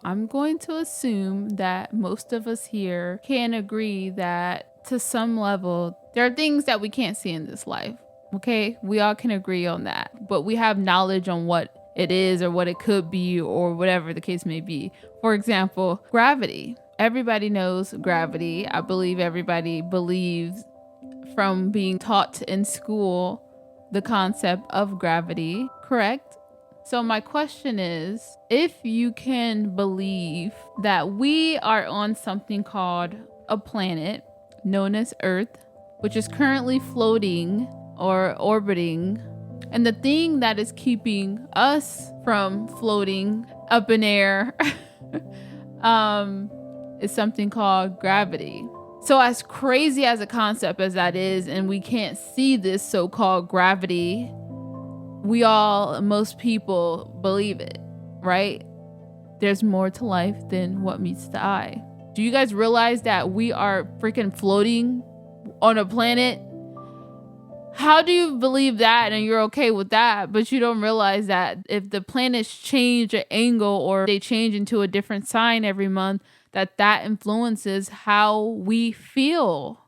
I'm going to assume that most of us here can agree that to some level, there are things that we can't see in this life. Okay, we all can agree on that, but we have knowledge on what it is or what it could be or whatever the case may be. For example, gravity. Everybody knows gravity. I believe everybody believes from being taught in school the concept of gravity, correct? So, my question is, if you can believe that we are on something called a planet known as Earth, which is currently floating or orbiting, and the thing that is keeping us from floating up in air is something called gravity. So, as crazy as a concept as that is, and we can't see this so called gravity, most people believe it, right? There's more to life than what meets the eye. Do you guys realize that we are freaking floating on a planet? How do you believe that and you're okay with that, but you don't realize that if the planets change an angle or they change into a different sign every month, that influences how we feel?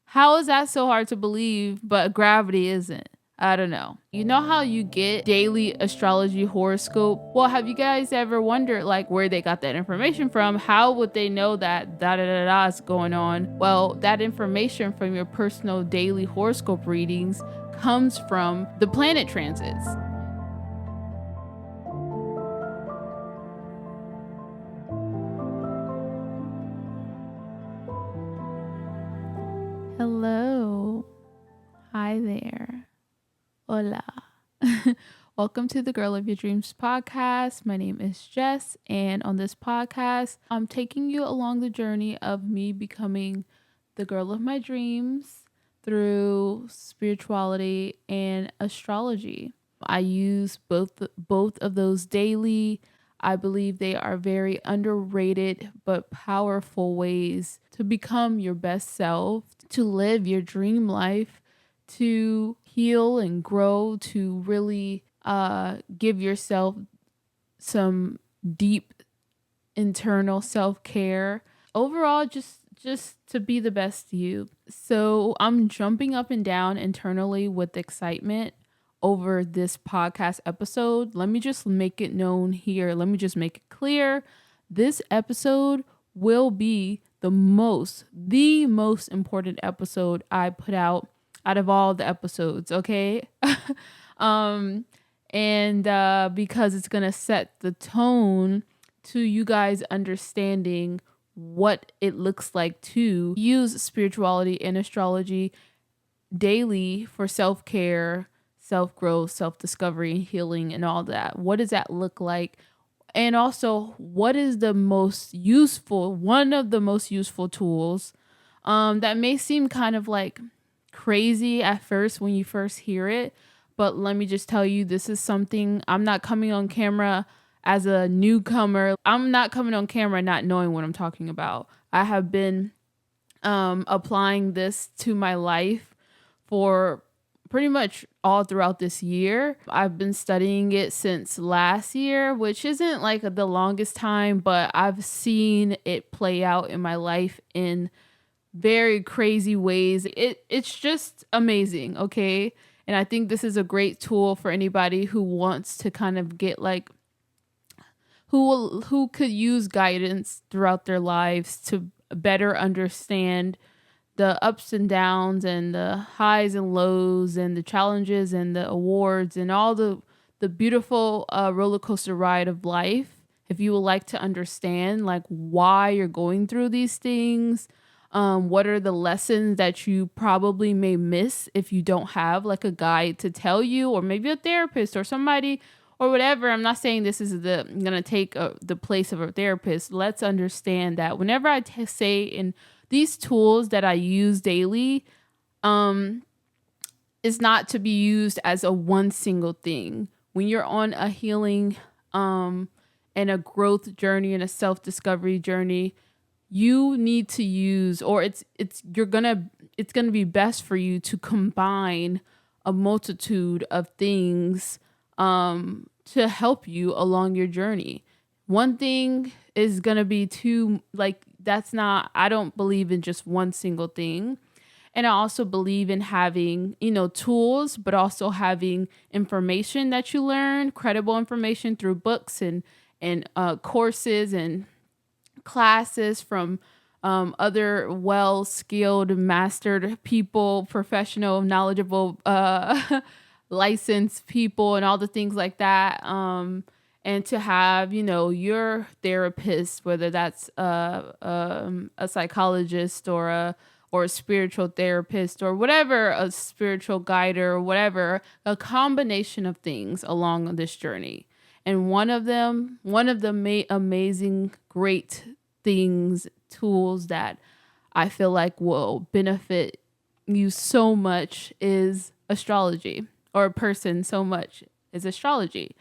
How is that so hard to believe, but gravity isn't? I don't know. You know how you get daily astrology horoscope? Well, have you guys ever wondered like where they got that information from? How would they know that da da da da is going on? Well, that information from your personal daily horoscope readings comes from the planet transits. Hello. Hi there. Hola. Welcome to the Girl of Your Dreams podcast. My name is Jess, and on this podcast, I'm taking you along the journey of me becoming the girl of my dreams through spirituality and astrology. I use both of those daily. I believe they are very underrated but powerful ways to become your best self, to live your dream life, to heal and grow, to really give yourself some deep internal self-care. Overall, just to be the best you. So I'm jumping up and down internally with excitement over this podcast episode. Let me just make it known here. Let me just make it clear. This episode will be the most important episode I put out of all the episodes, okay? And because it's going to set the tone to you guys understanding what it looks like to use spirituality and astrology daily for self-care, self-growth, self-discovery, healing, and all that. What does that look like? And also, what is one of the most useful tools that may seem kind of like crazy at first when you first hear it. But let me just tell you, this is something I'm not coming on camera as a newcomer. I'm not coming on camera not knowing what I'm talking about. I have been applying this to my life for pretty much all throughout this year. I've been studying it since last year, which isn't like the longest time, but I've seen it play out in my life in very crazy ways. It's just amazing, okay? And I think this is a great tool for anybody who wants to kind of get like who could use guidance throughout their lives to better understand the ups and downs and the highs and lows and the challenges and the awards and all the beautiful roller coaster ride of life. If you would like to understand like why you're going through these things, what are the lessons that you probably may miss if you don't have like a guide to tell you, or maybe a therapist or somebody or whatever. I'm not saying this is gonna take the place of a therapist. Let's understand that whenever I say in these tools that I use daily, is not to be used as a one single thing. When you're on a healing and a growth journey and a self-discovery journey, you need to use, or it's gonna be best for you to combine a multitude of things to help you along your journey. one thing is going to be too, like, that's not, I don't believe in just one single thing. And I also believe in having, tools, but also having information that you learn, credible information through books and courses and classes from other well-skilled, mastered people, professional, knowledgeable, licensed people, and all the things like that. And to have, your therapist, whether that's a psychologist or a spiritual therapist or whatever, a spiritual guide or whatever, a combination of things along this journey. And one of the amazing, great things, tools that I feel like will benefit you so much is astrology, or a person so much is astrology.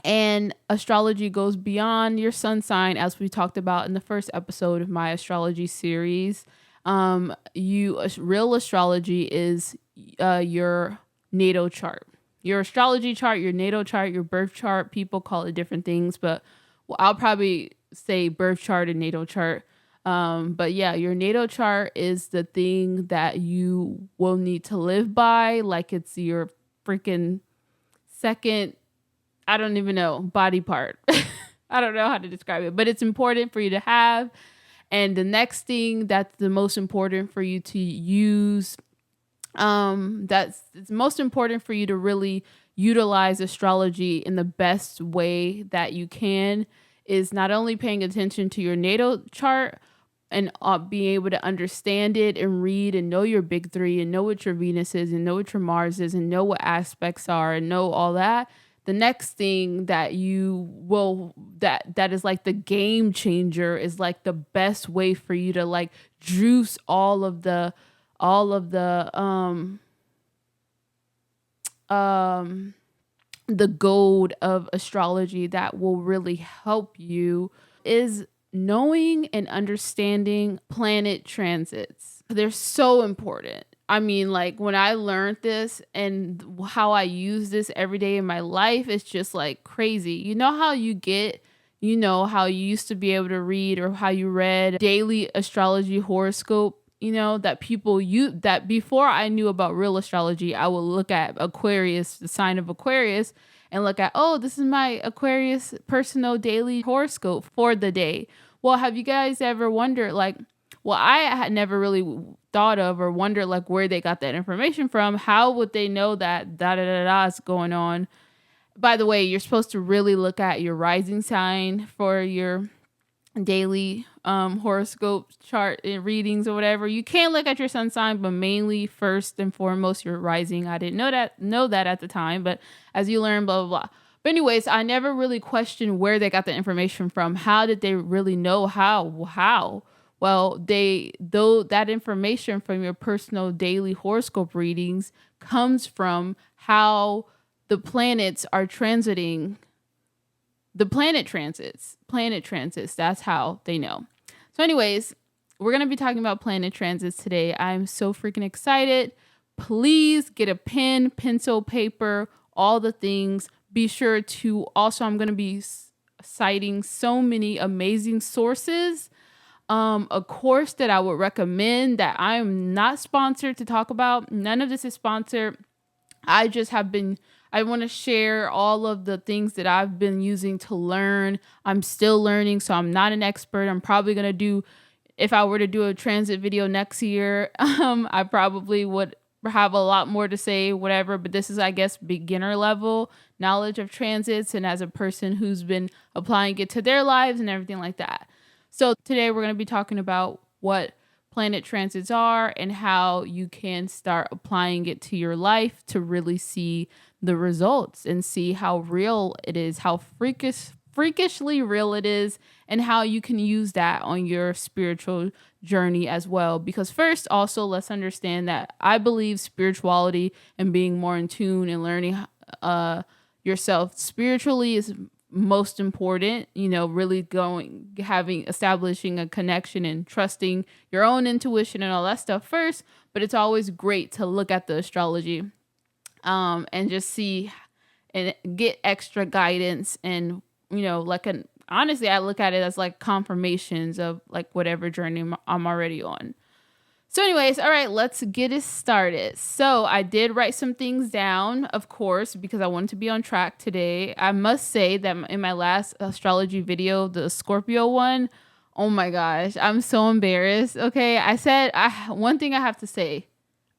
And astrology goes beyond your sun sign, as we talked about in the first episode of my astrology series. Real astrology is your natal chart. Your astrology chart, your natal chart, your birth chart. People call it different things, but I'll probably say birth chart and natal chart. But yeah, your natal chart is the thing that you will need to live by, like it's your freaking second, I don't even know, body part. I don't know how to describe it, but it's important for you to have. And the next thing that's the most important for you to use, it's most important for you to really utilize astrology in the best way that you can, is not only paying attention to your natal chart and being able to understand it and read and know your big three and know what your Venus is and know what your Mars is and know what aspects are and know all that. The next thing that that is like the game changer, is like the best way for you to like juice all of the the gold of astrology that will really help you, is knowing and understanding planet transits. They're so important. I mean, like, when I learned this and how I use this every day in my life, it's just like crazy. You know how how you used to be able to read, or how you read daily astrology horoscope, that before I knew about real astrology, I would look at Aquarius, the sign of Aquarius, and look at, oh, this is my Aquarius personal daily horoscope for the day. Well, have you guys ever wondered, like, well, I had never really thought of or wondered, like, where they got that information from. How would they know that da is going on? By the way, you're supposed to really look at your rising sign for your daily horoscope chart readings or whatever. You can look at your sun sign, but mainly first and foremost your rising. I didn't know that at the time, but as you learn, blah blah blah. But anyways, I never really questioned where they got the information from. How did they really know? How? Well, that information from your personal daily horoscope readings comes from how the planets are transiting. The planet transits, that's how they know. So anyways, we're going to be talking about planet transits today. I'm so freaking excited. Please get a pen, pencil, paper, all the things. Be sure to also, I'm going to be citing so many amazing sources. A course that I would recommend that I'm not sponsored to talk about. None of this is sponsored. I want to share all of the things that I've been using to learn. I'm still learning, so I'm not an expert. I'm probably going to do, if I were to do a transit video next year, I probably would have a lot more to say, whatever. But this is, I guess, beginner level knowledge of transits, and as a person who's been applying it to their lives and everything like that. So today we're going to be talking about what planet transits are and how you can start applying it to your life to really see the results and see how real it is, how freakishly real it is, and how you can use that on your spiritual journey as well. Because first, also, let's understand that I believe spirituality and being more in tune and learning yourself spiritually is most important, really establishing a connection and trusting your own intuition and all that stuff first. But it's always great to look at the astrology and just see and get extra guidance and honestly, I look at it as like confirmations of like whatever journey I'm already on. So anyways, all right, let's get it started. So I did write some things down, of course, because I wanted to be on track today. I must say that in my last astrology video, the Scorpio one, oh my gosh, I'm so embarrassed. Okay, one thing I have to say.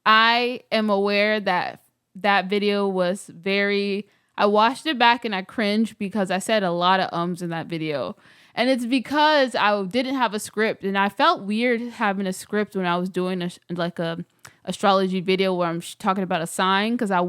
I am aware that that video was I watched it back and I cringed because I said a lot of ums in that video. And it's because I didn't have a script, and I felt weird having a script when I was doing a astrology video where I'm talking about a sign, because I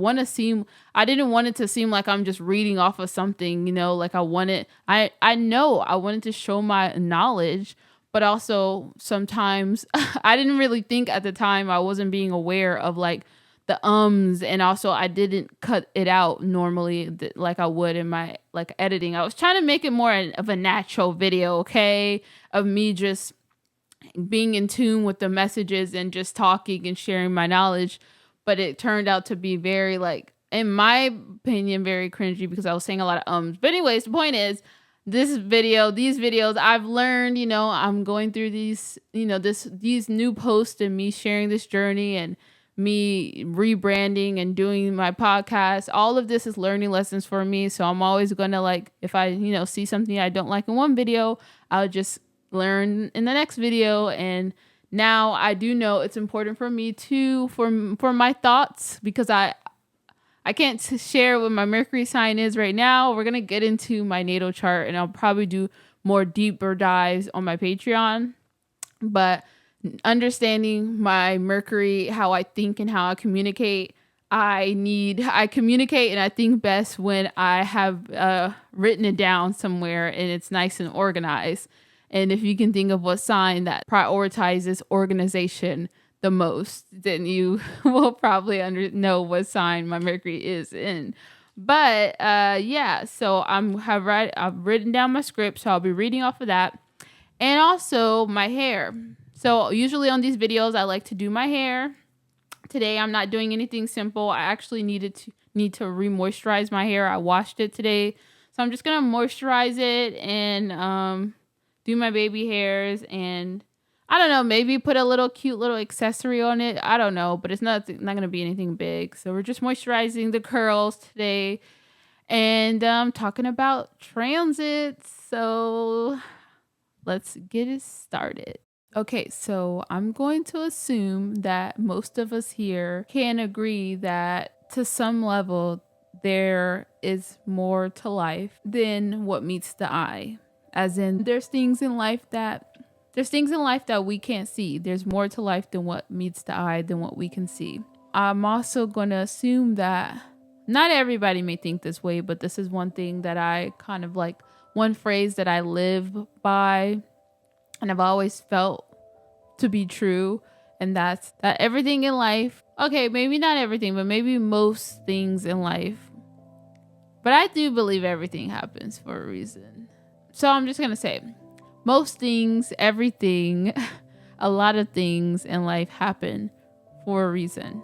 didn't want it to seem like I'm just reading off of something, like I wanted to show my knowledge, but also sometimes I didn't really think at the time. I wasn't being aware of like the ums, and also I didn't cut it out normally like I would in my like editing. I was trying to make it more of a natural video, okay, of me just being in tune with the messages and just talking and sharing my knowledge. But it turned out to be very, like, in my opinion, very cringy because I was saying a lot of ums. But anyways, the point is, these videos, I've learned, I'm going through these, these new posts and me sharing this journey and me rebranding and doing my podcast. All of this is learning lessons for me. So I'm always going to, like, if I, see something I don't like in one video, I'll just learn in the next video. And now I do know it's important for me to, for my thoughts, because I can't share what my Mercury sign is right now. We're going to get into my natal chart, and I'll probably do more deeper dives on my Patreon. But understanding my Mercury, how I think and how I communicate, I communicate and I think best when I have written it down somewhere and it's nice and organized. And if you can think of what sign that prioritizes organization the most, then you will probably know what sign my Mercury is in. But yeah, so I've written down my script, so I'll be reading off of that. And also my hair. So usually on these videos, I like to do my hair. Today, I'm not doing anything simple. I actually need to re-moisturize my hair. I washed it today. So I'm just going to moisturize it and do my baby hairs. And I don't know, maybe put a little cute little accessory on it. I don't know, but it's not going to be anything big. So we're just moisturizing the curls today. And talking about transits. So let's get it started. Okay, so I'm going to assume that most of us here can agree that to some level there is more to life than what meets the eye. As in, there's things in life that we can't see. There's more to life than what meets the eye, than what we can see. I'm also going to assume that not everybody may think this way, but this is one thing that I kind of like, one phrase that I live by. And I've always felt to be true. And that's that everything in life, okay, maybe not everything, but maybe most things in life. But I do believe everything happens for a reason. So I'm just going to say, most things, everything, a lot of things in life happen for a reason.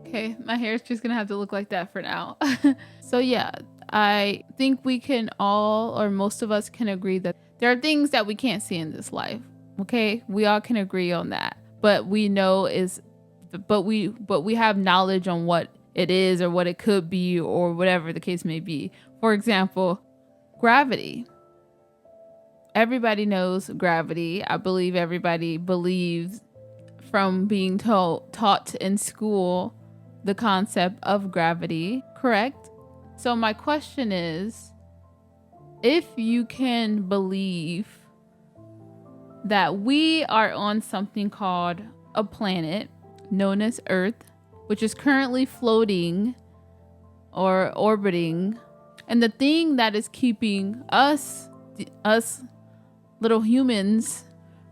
Okay, my hair is just going to have to look like that for now. So yeah, I think we can all, or most of us can agree that there are things that we can't see in this life. Okay, we all can agree on that. But we have knowledge on what it is or what it could be or whatever the case may be. For example, gravity. Everybody knows gravity. I believe everybody believes from being taught in school the concept of gravity, correct? So my question is, if you can believe that we are on something called a planet known as Earth, which is currently floating or orbiting, and the thing that is keeping us little humans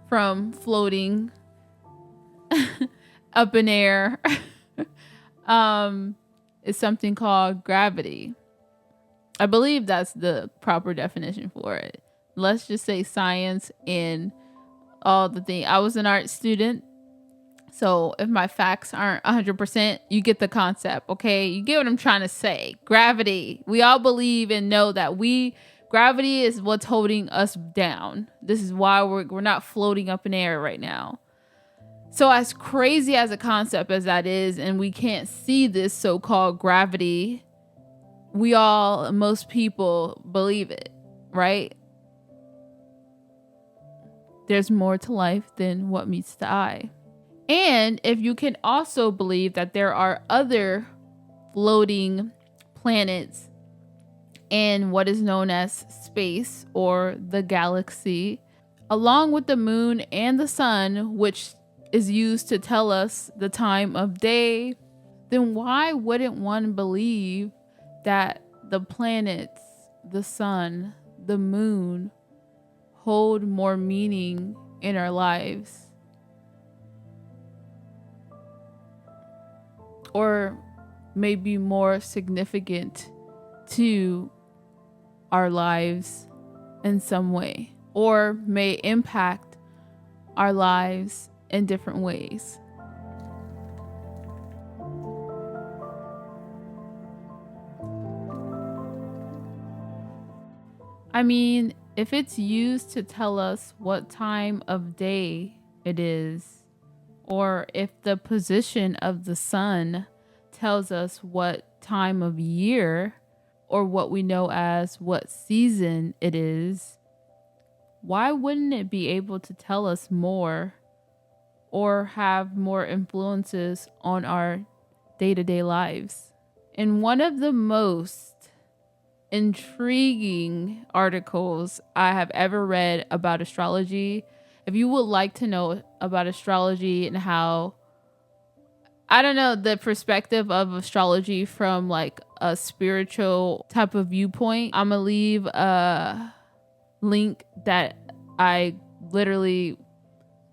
from floating up in air is something called gravity. I believe that's the proper definition for it. Let's just say science and all the things. I was an art student, So if my facts aren't 100%, you get the concept, okay? You get what I'm trying to say. Gravity. We all believe and know that gravity is what's holding us down. This is why we're not floating up in air right now. So as crazy as a concept as that is, and we can't see this so-called gravity, most people believe it, right? There's more to life than what meets the eye. And if you can also believe that there are other floating planets in what is known as space or the galaxy, along with the moon and the sun, which is used to tell us the time of day, then why wouldn't one believe that the planets, the sun, the moon hold more meaning in our lives? Or maybe more significant to our lives in some way, or may impact our lives in different ways. I mean, if it's used to tell us what time of day it is, or if the position of the sun tells us what time of year, or what we know as what season it is, why wouldn't it be able to tell us more or have more influences on our day-to-day lives? In one of the most intriguing articles I have ever read about astrology, if you would like to know about astrology and how, I don't know, the perspective of astrology from like a spiritual type of viewpoint, I'm gonna leave a link that I literally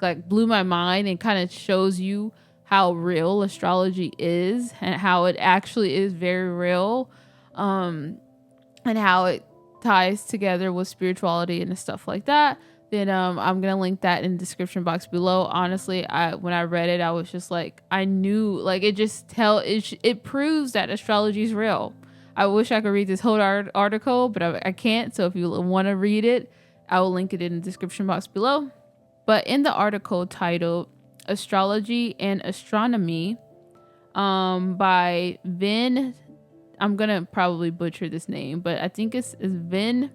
like blew my mind and kind of shows you how real astrology is and how it actually is very real, and how it ties together with spirituality and stuff like that. Then I'm gonna link that in the description box below. Honestly, when I read it, I was just like, I knew, like, it proves that astrology is real. I wish I could read this whole article, but I can't. So if you want to read it, I will link it in the description box below. But in the article titled "Astrology and Astronomy," by Vin, I'm gonna probably butcher this name, but I think it's Vin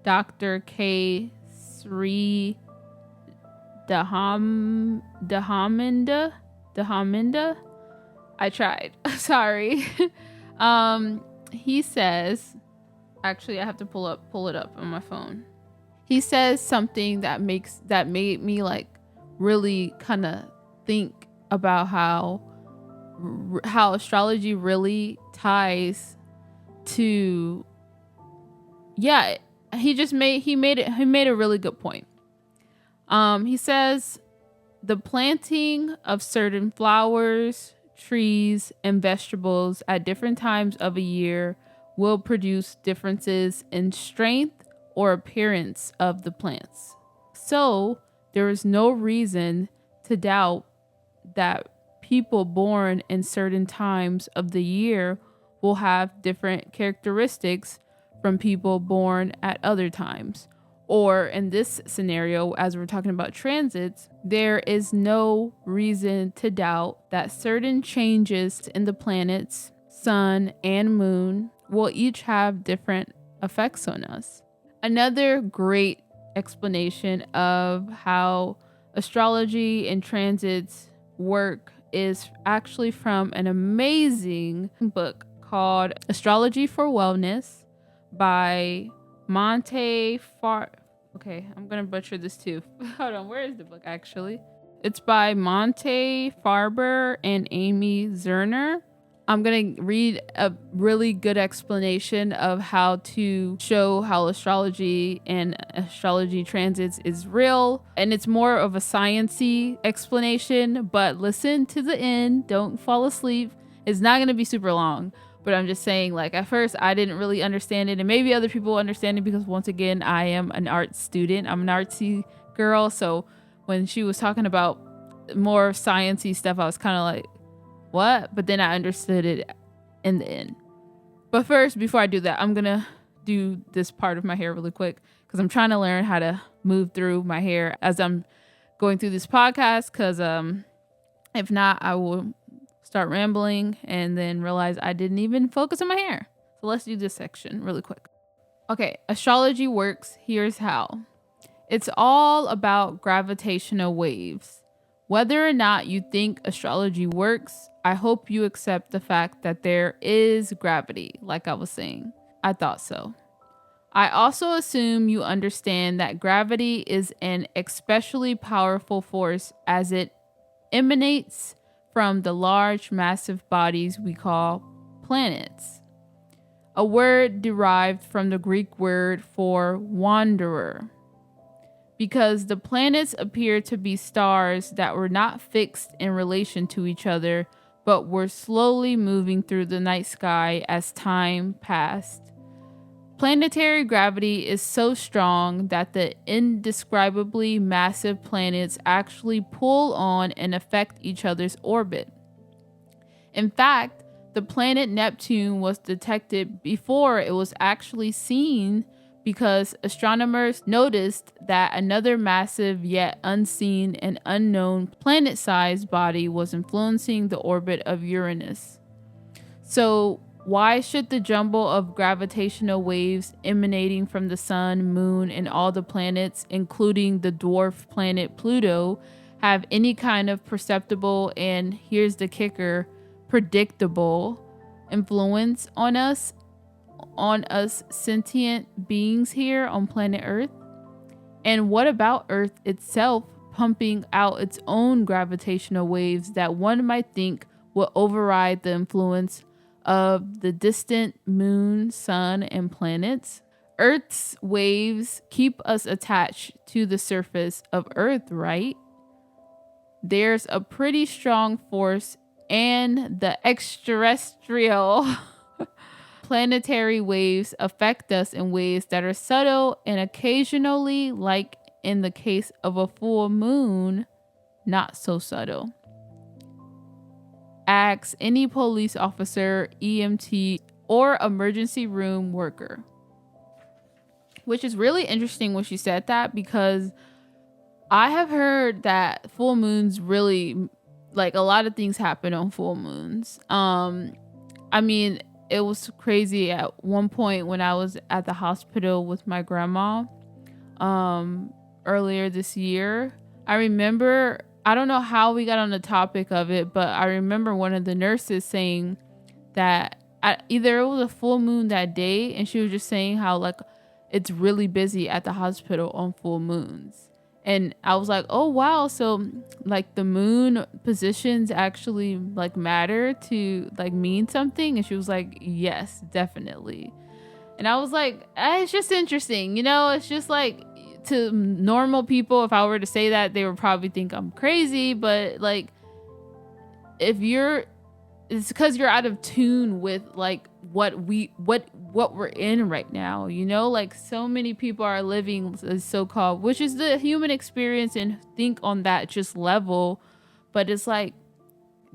Dr. K. Sri Dahaminda. I tried. Sorry. He says, actually I have to pull it up on my phone. He says something that made me like really kind of think about how astrology really ties to, yeah, he made a really good point. He says the planting of certain flowers, trees, and vegetables at different times of a year will produce differences in strength or appearance of the plants. So there is no reason to doubt that people born in certain times of the year will have different characteristics from people born at other times. Or in this scenario, as we're talking about transits, there is no reason to doubt that certain changes in the planets, sun, and moon will each have different effects on us. Another great explanation of how astrology and transits work is actually from an amazing book called Astrology for Wellness by Monte Far. Okay, I'm gonna butcher this too. Hold on, where is the book actually? It's by Monte Farber and Amy Zerner. I'm gonna read a really good explanation of how to show how astrology and astrology transits is real, and it's more of a sciencey explanation. But listen to the end. Don't fall asleep. It's not gonna be super long. But I'm just saying, like, at first I didn't really understand it, and maybe other people understand it because, once again, I am an art student. I'm an artsy girl. So when she was talking about more sciencey stuff, I was kind of like, what? But then I understood it in the end. But first, before I do that, I'm going to do this part of my hair really quick because I'm trying to learn how to move through my hair as I'm going through this podcast, because if not, I will start rambling and then realize I didn't even focus on my hair. So let's do this section really quick. Okay, astrology works. Here's how. It's all about gravitational waves. Whether or not you think astrology works, I hope you accept the fact that there is gravity, like I was saying. I thought so. I also assume you understand that gravity is an especially powerful force as it emanates from the large, massive bodies we call planets, a word derived from the Greek word for wanderer, because the planets appear to be stars that were not fixed in relation to each other, but were slowly moving through the night sky as time passed. Planetary gravity is so strong that the indescribably massive planets actually pull on and affect each other's orbit. In fact, the planet Neptune was detected before it was actually seen because astronomers noticed that another massive yet unseen and unknown planet-sized body was influencing the orbit of Uranus. So, why should the jumble of gravitational waves emanating from the sun, moon, and all the planets, including the dwarf planet Pluto, have any kind of perceptible and, here's the kicker, predictable influence on us sentient beings here on planet Earth? And what about Earth itself pumping out its own gravitational waves that one might think will override the influence of the distant moon, sun, and planets? Earth's waves keep us attached to the surface of Earth, right? There's a pretty strong force, and the extraterrestrial planetary waves affect us in ways that are subtle and occasionally, like in the case of a full moon, not so subtle. Ask any police officer, EMT, or emergency room worker. Which is really interesting when she said that, because I have heard that full moons really, like, a lot of things happen on full moons. I mean, it was crazy at one point when I was at the hospital with my grandma earlier this year. I remember, I don't know how we got on the topic of it, but I remember one of the nurses saying that either it was a full moon that day, and she was just saying how, like, it's really busy at the hospital on full moons. And I was like, oh, wow. So, like, the moon positions actually, like, matter to, like, mean something? And she was like, yes, definitely. And I was like, it's just interesting. You know, it's just like, to normal people, if I were to say that, they would probably think I'm crazy. But, like, it's because you're out of tune with, like, what we're in right now, you know? Like, so many people are living a so-called, which is the human experience, and think on that just level. But it's like,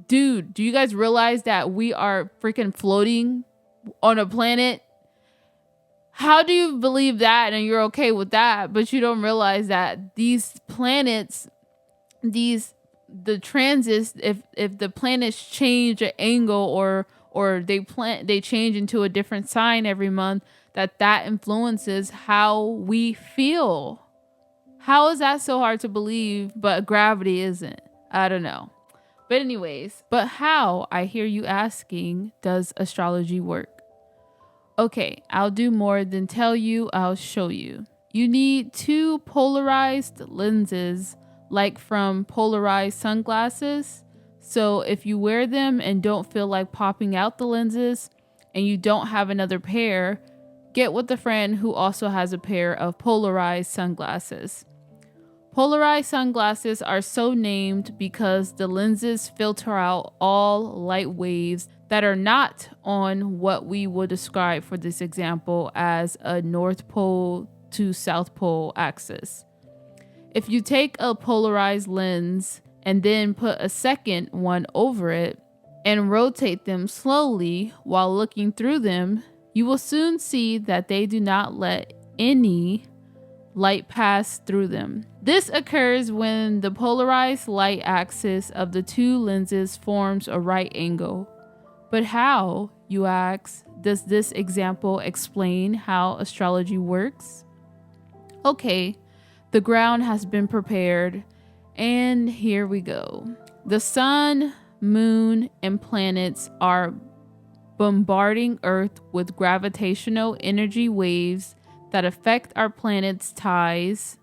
dude, do you guys realize that we are freaking floating on a planet? How do you believe that and you're okay with that, but you don't realize that these planets, the transits, if the planets change an angle or they change into a different sign every month, that influences how we feel. How is that so hard to believe, but gravity isn't? I don't know. But anyways, but how, I hear you asking, does astrology work? Okay, I'll do more than tell you, I'll show you. You need 2 polarized lenses, like from polarized sunglasses. So if you wear them and don't feel like popping out the lenses and you don't have another pair, get with a friend who also has a pair of polarized sunglasses. Polarized sunglasses are so named because the lenses filter out all light waves that are not on what we would describe for this example as a North Pole to South Pole axis. If you take a polarized lens and then put a second one over it and rotate them slowly while looking through them, you will soon see that they do not let any light pass through them. This occurs when the polarized light axis of the two lenses forms a right angle. But how, you ask, does this example explain how astrology works? Okay, the ground has been prepared, and here we go. The sun, moon, and planets are bombarding Earth with gravitational energy waves that affect our planet's tides,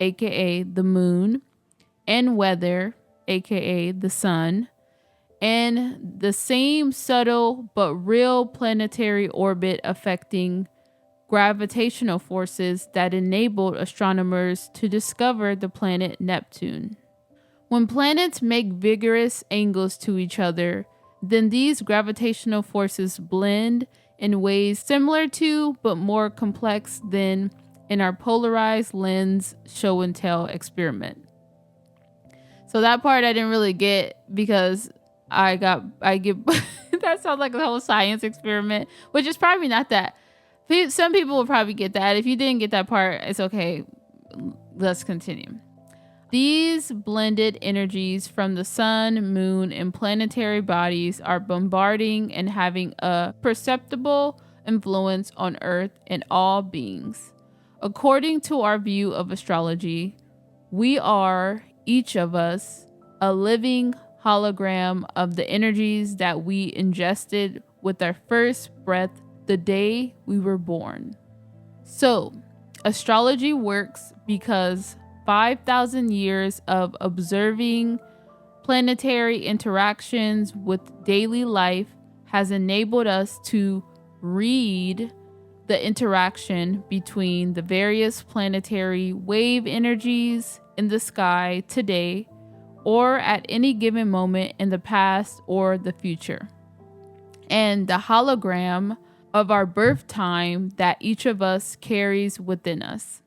aka the moon, and weather, aka the sun, and the same subtle but real planetary orbit affecting gravitational forces that enabled astronomers to discover the planet Neptune. When planets make vigorous angles to each other, then these gravitational forces blend in ways similar to but more complex than in our polarized lens show and tell experiment. So that part I didn't really get because I get that sounds like a whole science experiment, which is probably not that. Some people will probably get that. If you didn't get that part, it's okay. Let's continue. These blended energies from the sun, moon, and planetary bodies are bombarding and having a perceptible influence on Earth and all beings. According to our view of astrology, we are, each of us, a living hologram of the energies that we ingested with our first breath the day we were born. So, astrology works because 5,000 years of observing planetary interactions with daily life has enabled us to read the interaction between the various planetary wave energies in the sky today or at any given moment in the past or the future, and the hologram of our birth time that each of us carries within us.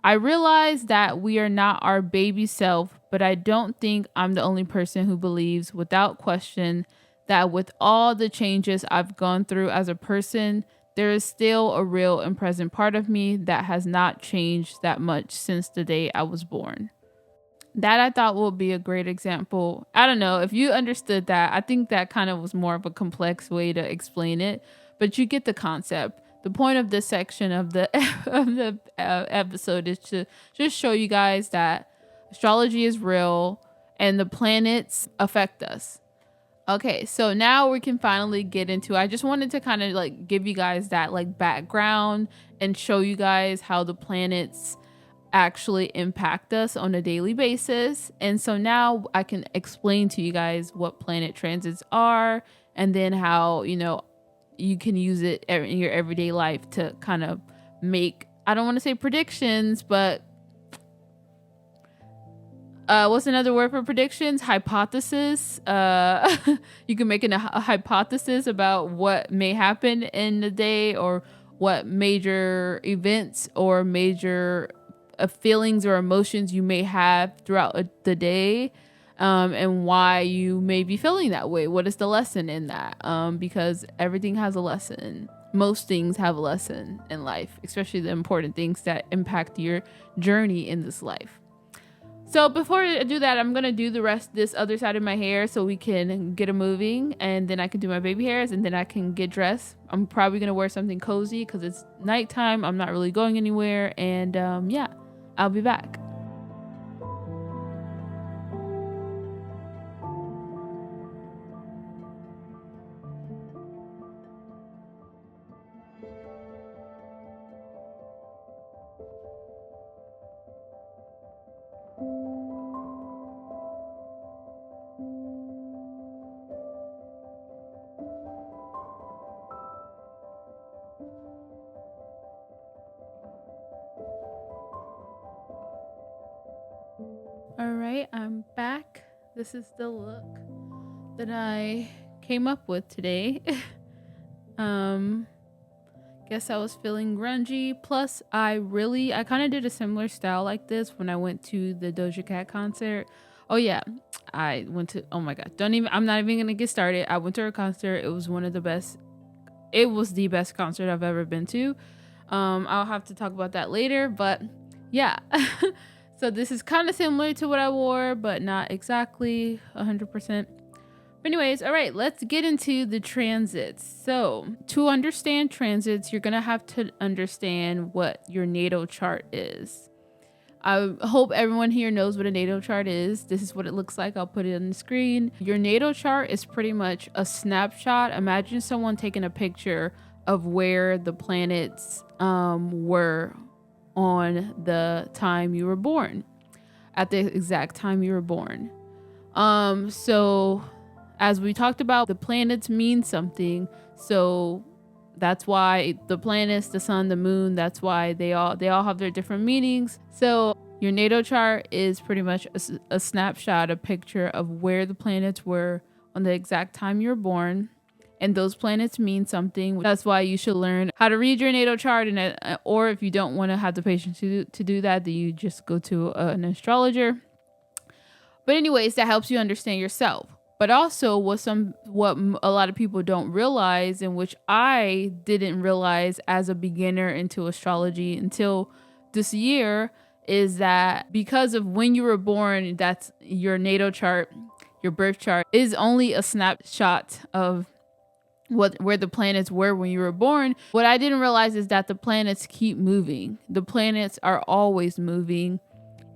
I realize that we are not our baby self, but I don't think I'm the only person who believes without question that with all the changes I've gone through as a person, there is still a real and present part of me that has not changed that much since the day I was born. That I thought will be a great example. I don't know if you understood that. I think that kind of was more of a complex way to explain it, but you get the concept. The point of this section of the episode is to just show you guys that astrology is real and the planets affect us. Okay, so now we can finally get into, I just wanted to kind of like give you guys that like background and show you guys how the planets actually impact us on a daily basis. And so now I can explain to you guys what planet transits are, and then how, you can use it in your everyday life to kind of make, I don't want to say predictions, but what's another word for predictions? Hypothesis. You can make a hypothesis about what may happen in the day, or what major events or major feelings or emotions you may have throughout the day, and why you may be feeling that way. What is the lesson in that? Because everything has a lesson. Most things have a lesson in life, especially the important things that impact your journey in this life. So before I do that, I'm going to do this other side of my hair so we can get it moving, and then I can do my baby hairs, and then I can get dressed. I'm probably going to wear something cozy because it's nighttime. I'm not really going anywhere. And yeah, I'll be back. All right, I'm back. This is the look that I came up with today. Guess I was feeling grungy. Plus, I kind of did a similar style like this when I went to the Doja Cat concert. Oh yeah, I went to, oh my god, I'm not even gonna get started. I went to her concert. It was one of the best. It was the best concert I've ever been to. I'll have to talk about that later, but yeah. So this is kind of similar to what I wore, but not exactly 100%. Anyways, all right, let's get into the transits. So to understand transits, you're gonna have to understand what your natal chart is. I hope everyone here knows what a natal chart is. This is what it looks like. I'll put it on the screen. Your natal chart is pretty much a snapshot. Imagine someone taking a picture of where the planets were on the time you were born, at the exact time you were born. So as we talked about, the planets mean something. So that's why the planets, the sun, the moon, that's why they all have their different meanings. So your natal chart is pretty much a snapshot, a picture of where the planets were on the exact time you were born. And those planets mean something. That's why you should learn how to read your natal chart. And or if you don't want to have the patience to do that, then you just go to an astrologer. But anyways, that helps you understand yourself. But also what a lot of people don't realize, and which I didn't realize as a beginner into astrology until this year, is that because of when you were born, that's your natal chart, your birth chart is only a snapshot of where the planets were when you were born. What I didn't realize is that the planets keep moving. The planets are always moving,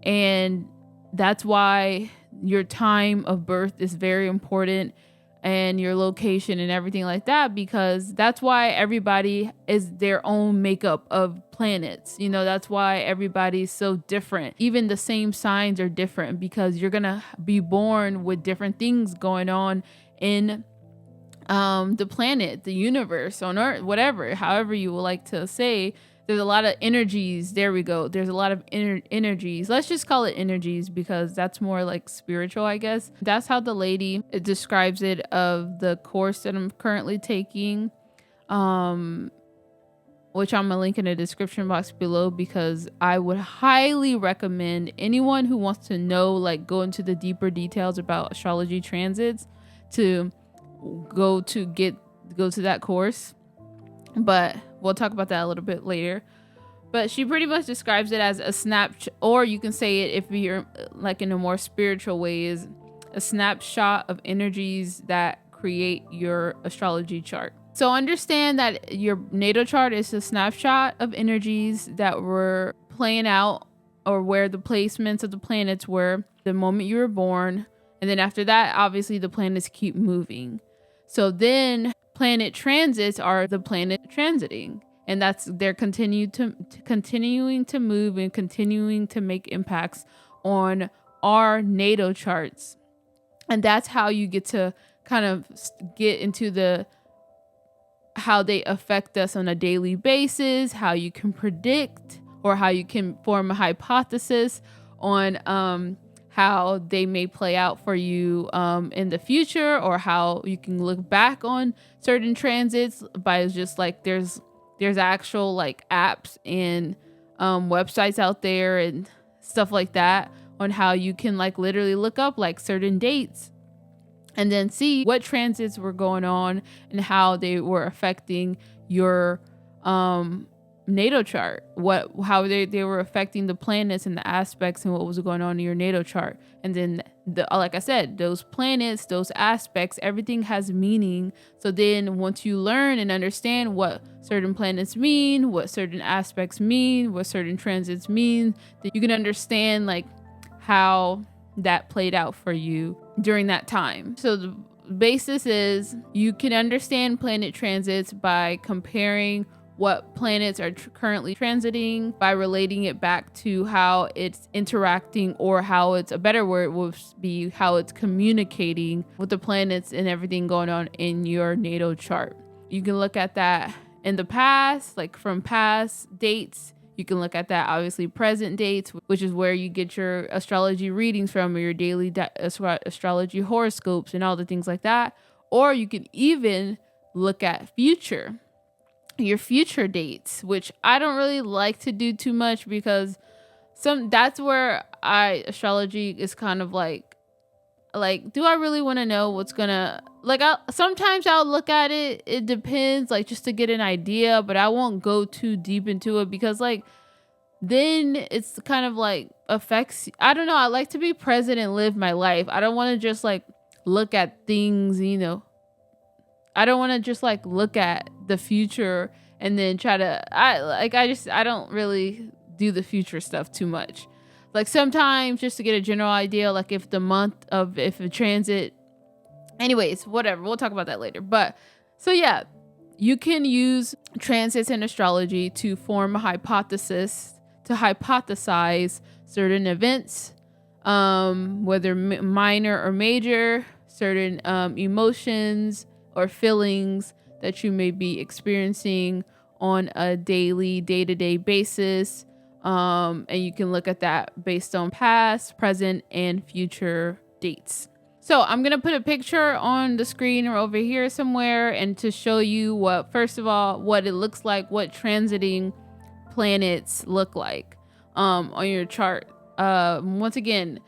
and that's why your time of birth is very important, and your location and everything like that, because that's why everybody is their own makeup of planets. You know, that's why everybody's so different. Even the same signs are different because you're gonna be born with different things going on in the planet, the universe, on Earth, whatever, however you would like to say. There's a lot of energies. There we go. There's a lot of energies. Let's just call it energies because that's more like spiritual, I guess. That's how the lady describes it of the course that I'm currently taking, which I'm gonna link in the description box below, because I would highly recommend anyone who wants to know, like, go into the deeper details about astrology transits to go to that course. But we'll talk about that a little bit later. But she pretty much describes it as a snapshot, or you can say it, if you're like in a more spiritual way, is a snapshot of energies that create your astrology chart. So understand that your natal chart is a snapshot of energies that were playing out, or where the placements of the planets were the moment you were born. And then after that, obviously the planets keep moving. So then planet transits are the planet transiting, and they're continuing to move and continuing to make impacts on our natal charts. And that's how you get to kind of get into how they affect us on a daily basis, how you can predict, or how you can form a hypothesis on how they may play out for you in the future, or how you can look back on certain transits by just like there's actual like apps and websites out there and stuff like that on how you can like literally look up like certain dates and then see what transits were going on and how they were affecting your natal chart, how they were affecting the planets and the aspects and what was going on in your natal chart. And then like I said, those planets, those aspects, everything has meaning. So then once you learn and understand what certain planets mean, what certain aspects mean, what certain transits mean, then you can understand like how that played out for you during that time. So the basis is you can understand planet transits by comparing what planets are currently transiting, by relating it back to how it's interacting, or how it's, a better word would be how it's communicating with the planets and everything going on in your natal chart. You can look at that in the past, like from past dates. You can look at that, obviously, present dates, which is where you get your astrology readings from, or your daily astrology horoscopes and all the things like that. Or you can even look at your future dates, which I don't really like to do too much, because that's where astrology is kind of like like, do I really want to know what's gonna, like, sometimes I'll look at it. It depends, like, just to get an idea, but I won't go too deep into it because, like, then it's kind of like affects, I don't know. I like to be present and live my life. I don't want to just like look at things, I don't want to just like look at the future and then try to, I don't really do the future stuff too much. Like sometimes just to get a general idea, like if a transit, anyways, whatever, we'll talk about that later. But so yeah, you can use transits in astrology to form a hypothesis, to hypothesize certain events, whether minor or major, certain emotions or feelings that you may be experiencing on a daily, day-to-day basis. And you can look at that based on past, present, and future dates. So I'm going to put a picture on the screen or over here somewhere and to show you first of all, what it looks like, what transiting planets look like on your chart. Once again,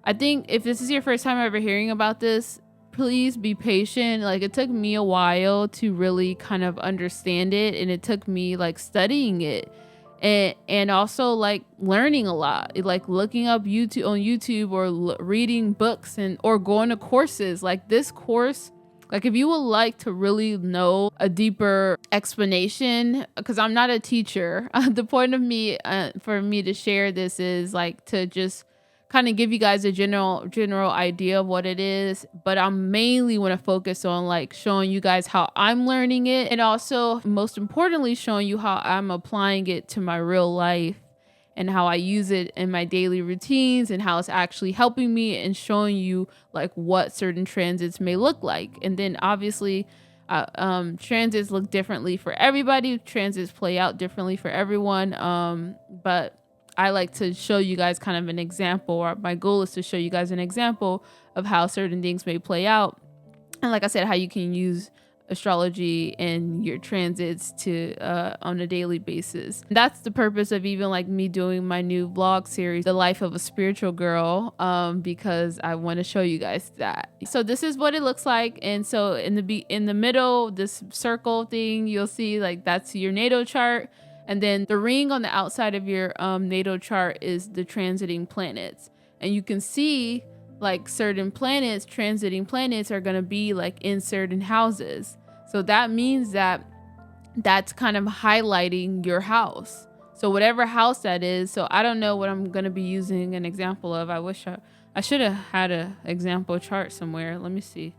I think if this is your first time ever hearing about this, please be patient. Like it took me a while to really kind of understand it, and it took me like studying it and also like learning a lot, like looking up YouTube or reading books or going to courses like this course. Like if you would like to really know a deeper explanation, because I'm not a teacher, the point of me for me to share this is like to just kind of give you guys a general idea of what it is, but I mainly want to focus on like showing you guys how I'm learning it, and also most importantly showing you how I'm applying it to my real life and how I use it in my daily routines and how it's actually helping me, and showing you like what certain transits may look like. And then obviously transits look differently for everybody. Transits play out differently for everyone. But I like to show you guys kind of an example, or my goal is to show you guys an example of how certain things may play out. And like I said, how you can use astrology and your transits to on a daily basis. That's the purpose of even like me doing my new vlog series, The Life of a Spiritual Girl, because I want to show you guys that. So this is what it looks like. And so in the middle, this circle thing, you'll see like that's your natal chart. And then the ring on the outside of your natal chart is the transiting planets. And you can see like certain planets, transiting planets are going to be like in certain houses. So that means that that's kind of highlighting your house. So whatever house that is. So I don't know what I'm going to be using an example of. I wish I should have had an example chart somewhere. Let me see.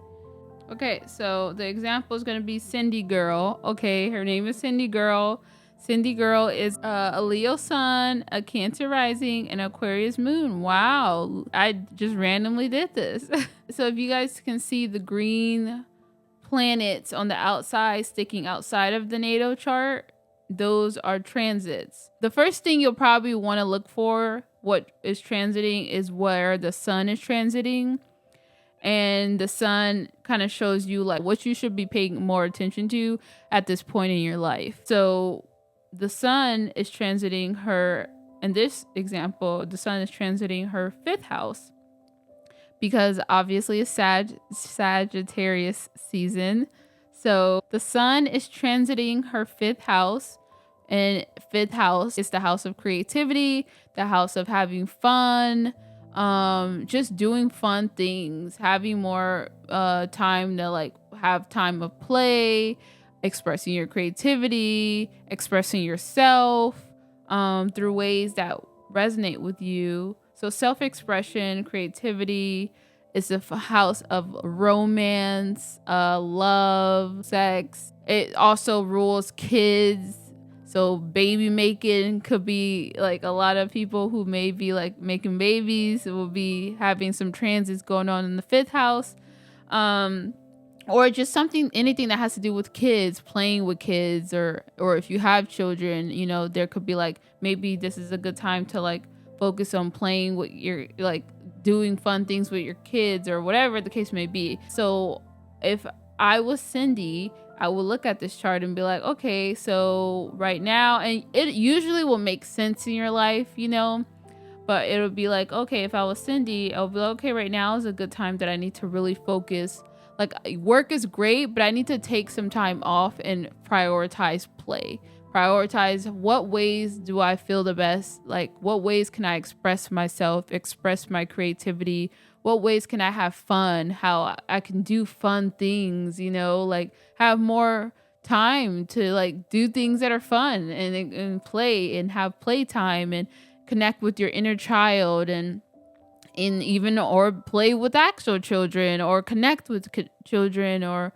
Okay, so the example is going to be Cindy Girl. Okay, her name is Cindy Girl. Cindy Girl is a Leo sun, a Cancer rising, and Aquarius moon. Wow, I just randomly did this. So if you guys can see the green planets on the outside sticking outside of the natal chart, those are transits. The first thing you'll probably want to look for what is transiting is where the sun is transiting. And the sun kind of shows you like what you should be paying more attention to at this point in your life. So the sun is transiting her, in this example, the sun is transiting her 5th house, because obviously it's Sagittarius season. So the sun is transiting her 5th house, and 5th house is the house of creativity, the house of having fun, just doing fun things, having more time to like have time of play, expressing your creativity, expressing yourself through ways that resonate with you. So self-expression, creativity is the house of romance, love, sex. It also rules kids. So baby making could be like a lot of people who may be like making babies will be having some transits going on in the 5th house. Or just anything that has to do with kids, playing with kids, or if you have children, there could be like, maybe this is a good time to like focus on playing with your, like doing fun things with your kids or whatever the case may be. So if I was Cindy, I would look at this chart and be like, okay, so right now, and it usually will make sense in your life, But it'll be like, okay, if I was Cindy, I'll be like, okay, right now is a good time that I need to really focus. Like, work is great, but I need to take some time off and prioritize play. Prioritize what ways do I feel the best? Like, what ways can I express myself, express my creativity? What ways can I have fun? How I can do fun things, like have more time to like do things that are fun and play and have playtime and connect with your inner child and even or play with actual children or connect with children, or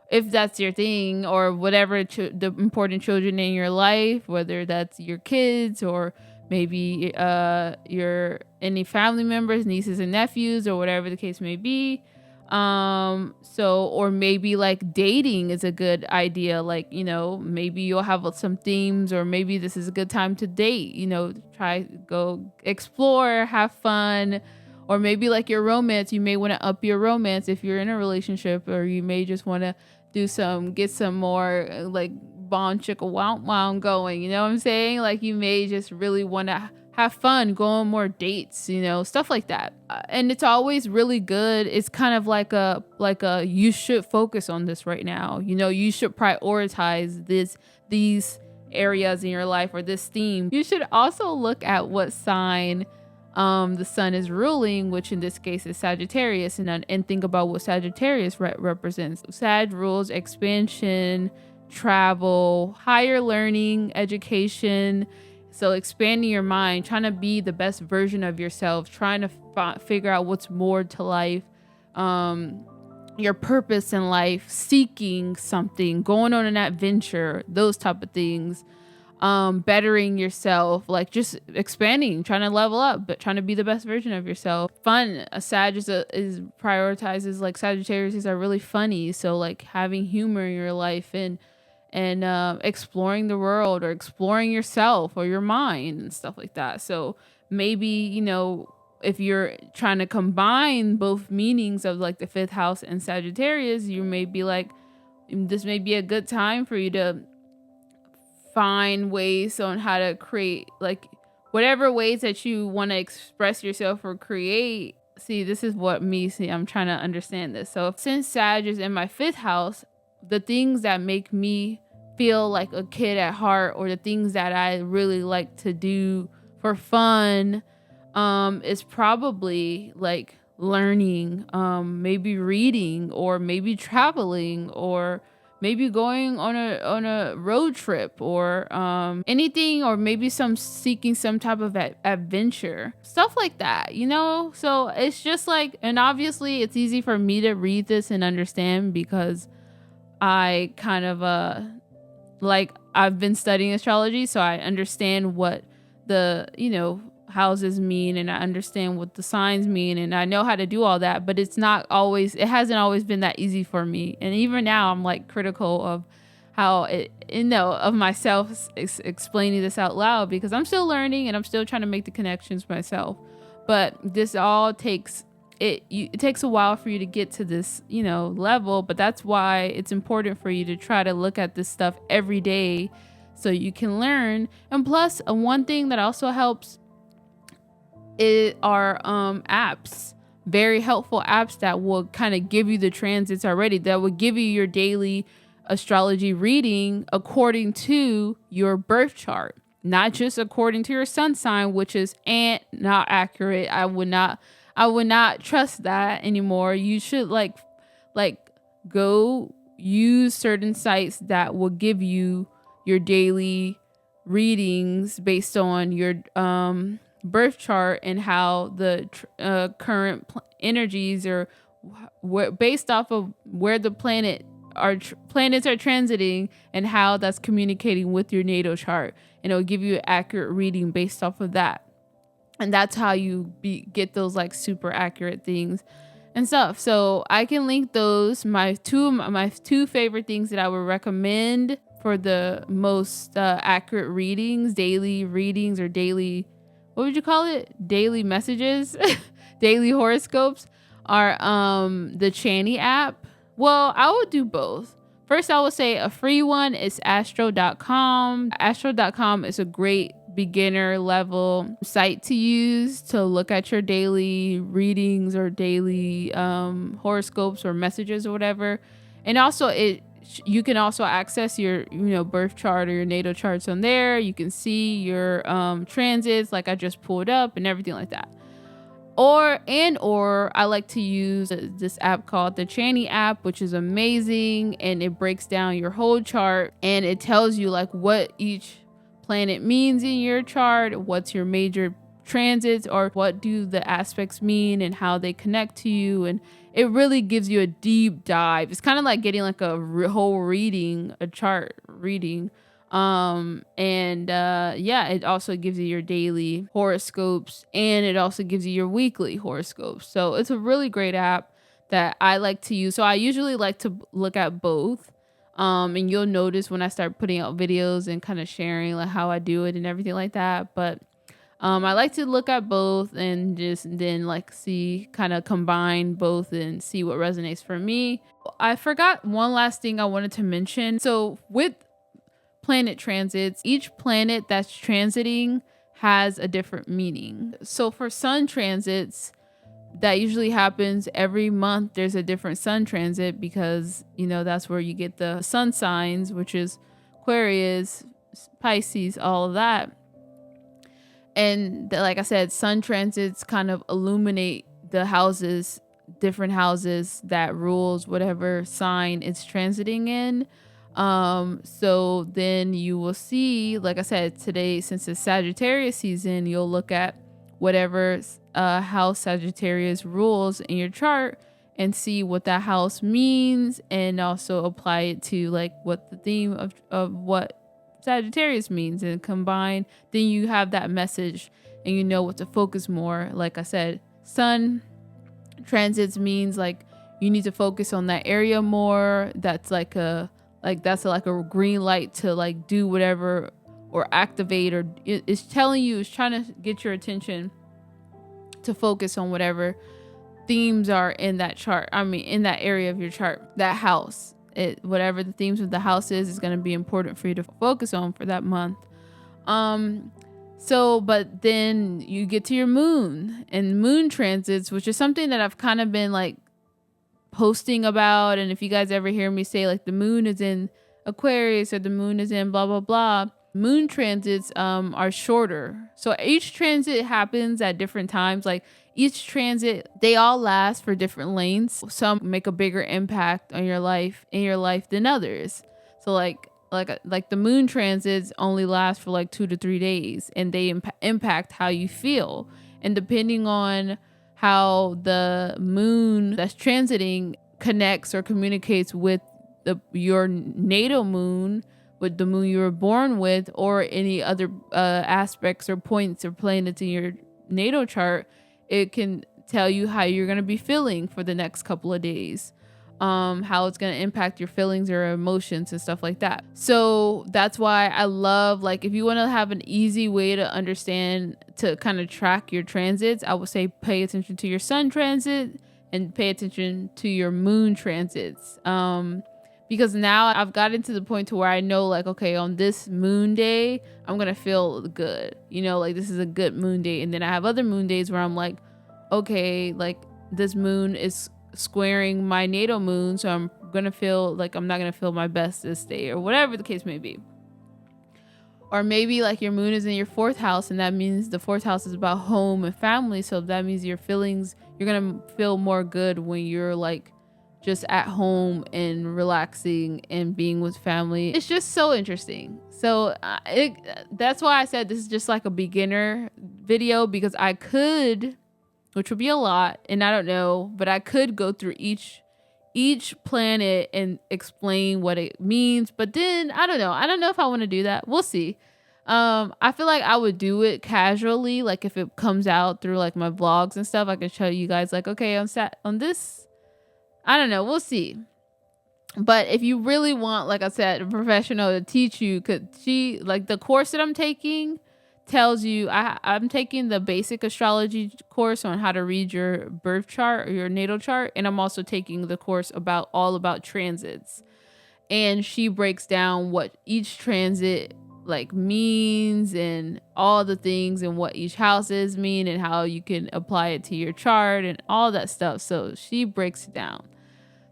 if that's your thing, or whatever the important children in your life, whether that's your kids or maybe your any family members, nieces and nephews, or whatever the case may be. Or maybe like dating is a good idea. Like, maybe you'll have some themes, or maybe this is a good time to date, try go explore, have fun. Or maybe like your romance, you may want to up your romance if you're in a relationship, or you may just want to get some more like bon chicka wow going, you know what I'm saying? Like, you may just really want to have fun, go on more dates, stuff like that. And it's always really good. It's kind of like a you should focus on this right now. You should prioritize these areas in your life, or this theme. You should also look at what sign the sun is ruling, which in this case is Sagittarius, and think about what Sagittarius represents. Sag rules expansion, travel, higher learning, education. So expanding your mind, trying to be the best version of yourself, trying to figure out what's more to life, your purpose in life, seeking something, going on an adventure, those type of things. Bettering yourself, like just expanding, trying to level up, but trying to be the best version of yourself. Fun. A Sag is prioritizes, like Sagittarius are really funny. So like having humor in your life and exploring the world, or exploring yourself or your mind and stuff like that. So maybe, if you're trying to combine both meanings of like the 5th house and Sagittarius, you may be like, this may be a good time for you to find ways on how to create, like whatever ways that you want to express yourself or create. This is what I'm trying to understand this. So since Sag is in my 5th house, the things that make me feel like a kid at heart, or the things that I really like to do for fun, is probably like learning, maybe reading, or maybe traveling, or maybe going on a road trip, or anything, or maybe seeking some type of adventure, stuff like that, So it's just like, and obviously it's easy for me to read this and understand, because I kind of like I've been studying astrology, so I understand what the houses mean, and I understand what the signs mean, and I know how to do all that. But it hasn't always been that easy for me, and even now I'm like critical of how of myself explaining this out loud, because I'm still learning and I'm still trying to make the connections myself. But this all takes it takes a while for you to get to this level, but that's why it's important for you to try to look at this stuff every day so you can learn. And plus, one thing that also helps are apps, very helpful apps that will kind of give you the transits already, that will give you your daily astrology reading according to your birth chart, not just according to your sun sign, which is not accurate. I would not trust that anymore. You should like go use certain sites that will give you your daily readings based on your birth chart, and how the current energies are based off of where the planets are transiting, and how that's communicating with your natal chart, and it'll give you an accurate reading based off of that. And that's how you get those like super accurate things and stuff. So I can link those, my two favorite things that I would recommend for the most accurate readings, daily readings, or daily, what would you call it? Daily messages, daily horoscopes, are the Chani app. Well, I would do both. First, I would say a free one is astro.com. Astro.com is a great beginner level site to use to look at your daily readings or daily horoscopes or messages or whatever. And also you can also access your birth chart or your natal charts on there. You can see your transits like I just pulled up and everything like that. Or I like to use this app called the Chani app, which is amazing, and it breaks down your whole chart and it tells you like what each planet means in your chart, what's your major transits, or what do the aspects mean and how they connect to you. And it really gives you a deep dive. It's kind of like getting like a whole reading, a chart reading. It also gives you your daily horoscopes, and it also gives you your weekly horoscopes. So it's a really great app that I like to use. So I usually like to look at both. And you'll notice when I start putting out videos and kind of sharing like how I do it and everything like that. But I like to look at both and just then like see, kind of combine both and see what resonates for me. I forgot one last thing I wanted to mention. So with planet transits, each planet that's transiting has a different meaning. So for sun transits, that usually happens every month. There's a different sun transit because, that's where you get the sun signs, which is Aquarius, Pisces, all of that. And like I said, sun transits kind of illuminate the houses, different houses that rules whatever sign it's transiting in. So then you will see, like I said, today, since it's Sagittarius season, you'll look at whatever house Sagittarius rules in your chart and see what that house means, and also apply it to like what the theme of what Sagittarius means, and combine. Then you have that message and you know what to focus more. Like I said, sun transits means like you need to focus on that area more. That's like a green light to like do whatever or activate, or it's telling you, it's trying to get your attention to focus on whatever themes are in that chart. In that area of your chart, that house, whatever the themes of the house is going to be important for you to focus on for that month. But then you get to your moon and moon transits, which is something that I've kind of been like posting about. And if you guys ever hear me say like the moon is in Aquarius or the moon is in blah, blah, blah, moon transits are shorter. So each transit happens at different times. Like each transit, they all last for different lengths. Some make a bigger impact on your life, than others. So like the moon transits only last for like 2 to 3 days, and they impact how you feel. And depending on how the moon that's transiting connects or communicates with your natal moon, with the moon you were born with, or any other aspects or points or planets in your natal chart, it can tell you how you're going to be feeling for the next couple of days, how it's going to impact your feelings or emotions and stuff like that. So that's why I love, like, if you want to have an easy way to understand, to kind of track your transits, I would say pay attention to your sun transit and pay attention to your moon transits. Because now I've gotten to the point to where I know, like, okay, on this moon day, I'm going to feel good. Like this is a good moon day. And then I have other moon days where I'm like, okay, like this moon is squaring my natal moon. So I'm going to feel like I'm not going to feel my best this day, or whatever the case may be. Or maybe like your moon is in your 4th house, and that means the 4th house is about home and family. So that means your feelings, you're going to feel more good when you're like just at home and relaxing and being with family. It's just so interesting. So that's why I said this is just like a beginner video, because I could, which would be a lot, and I don't know, but I could go through each planet and explain what it means. But then I don't know if I want to do that. We'll see. I feel like I would do it casually, like if it comes out through like my vlogs and stuff, I can show you guys like, okay, I'm sat on this. I don't know. We'll see. But if you really want, like I said, a professional to teach you, like the course that I'm taking tells you, I'm taking the basic astrology course on how to read your birth chart or your natal chart. And I'm also taking the course all about transits. And she breaks down what each transit like means and all the things and what each house is mean and how you can apply it to your chart and all that stuff. So she breaks it down.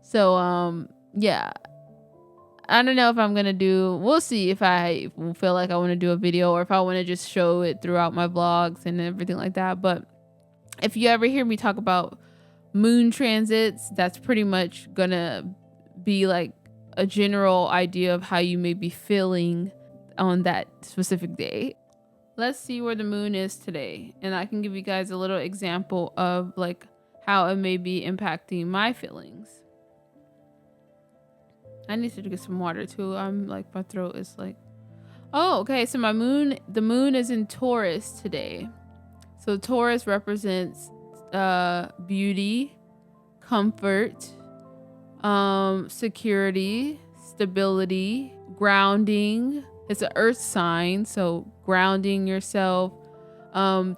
So yeah, I don't know if I'm gonna we'll see if I feel like I want to do a video or if I want to just show it throughout my vlogs and everything like that. But if you ever hear me talk about moon transits, that's pretty much gonna be like a general idea of how you may be feeling on that specific day. Let's see where the moon is today, and I can give you guys a little example of like how it may be impacting my feelings. I need to get some water too. I'm like, my throat is like, oh, okay. So the moon is in Taurus today. So Taurus represents beauty, comfort, security, stability, grounding. It's an earth sign, so grounding yourself,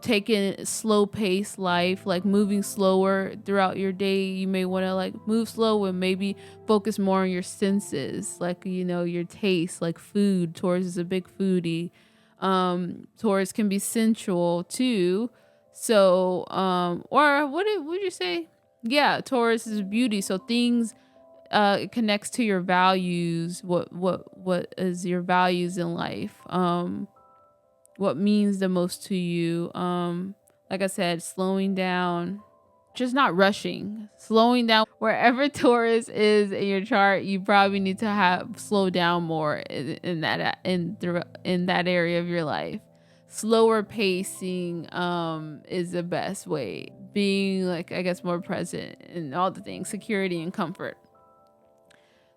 taking slow pace life, like moving slower throughout your day. You may want to like move slow and maybe focus more on your senses, like, you know, your taste, like food. Taurus is a big foodie. Taurus can be sensual too. So, or what would you say? Yeah, Taurus is beauty. So things, it connects to your values. What is your values in life? What means the most to you? Like I said, slowing down, just not rushing, slowing down. Wherever Taurus is in your chart, you probably need to have slow down more in that area of your life. Slower pacing is the best way. Being like, I guess, more present in all the things, security and comfort.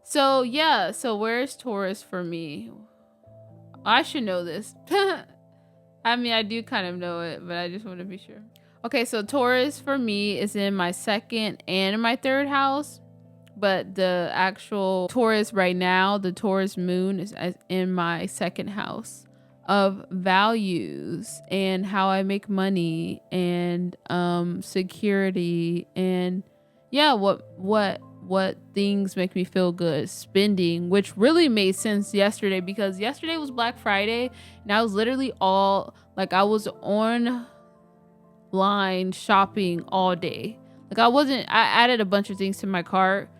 So yeah, so where's Taurus for me? I should know this. I mean, I do kind of know it, but I just want to be sure. Okay, so Taurus for me is in my second and my third house. But the actual Taurus right now, the Taurus moon is in my second house of values and how I make money and security and yeah, what things make me feel good, spending, which really made sense yesterday because yesterday was Black Friday and I was literally I was online shopping all day. Like I added a bunch of things to my cart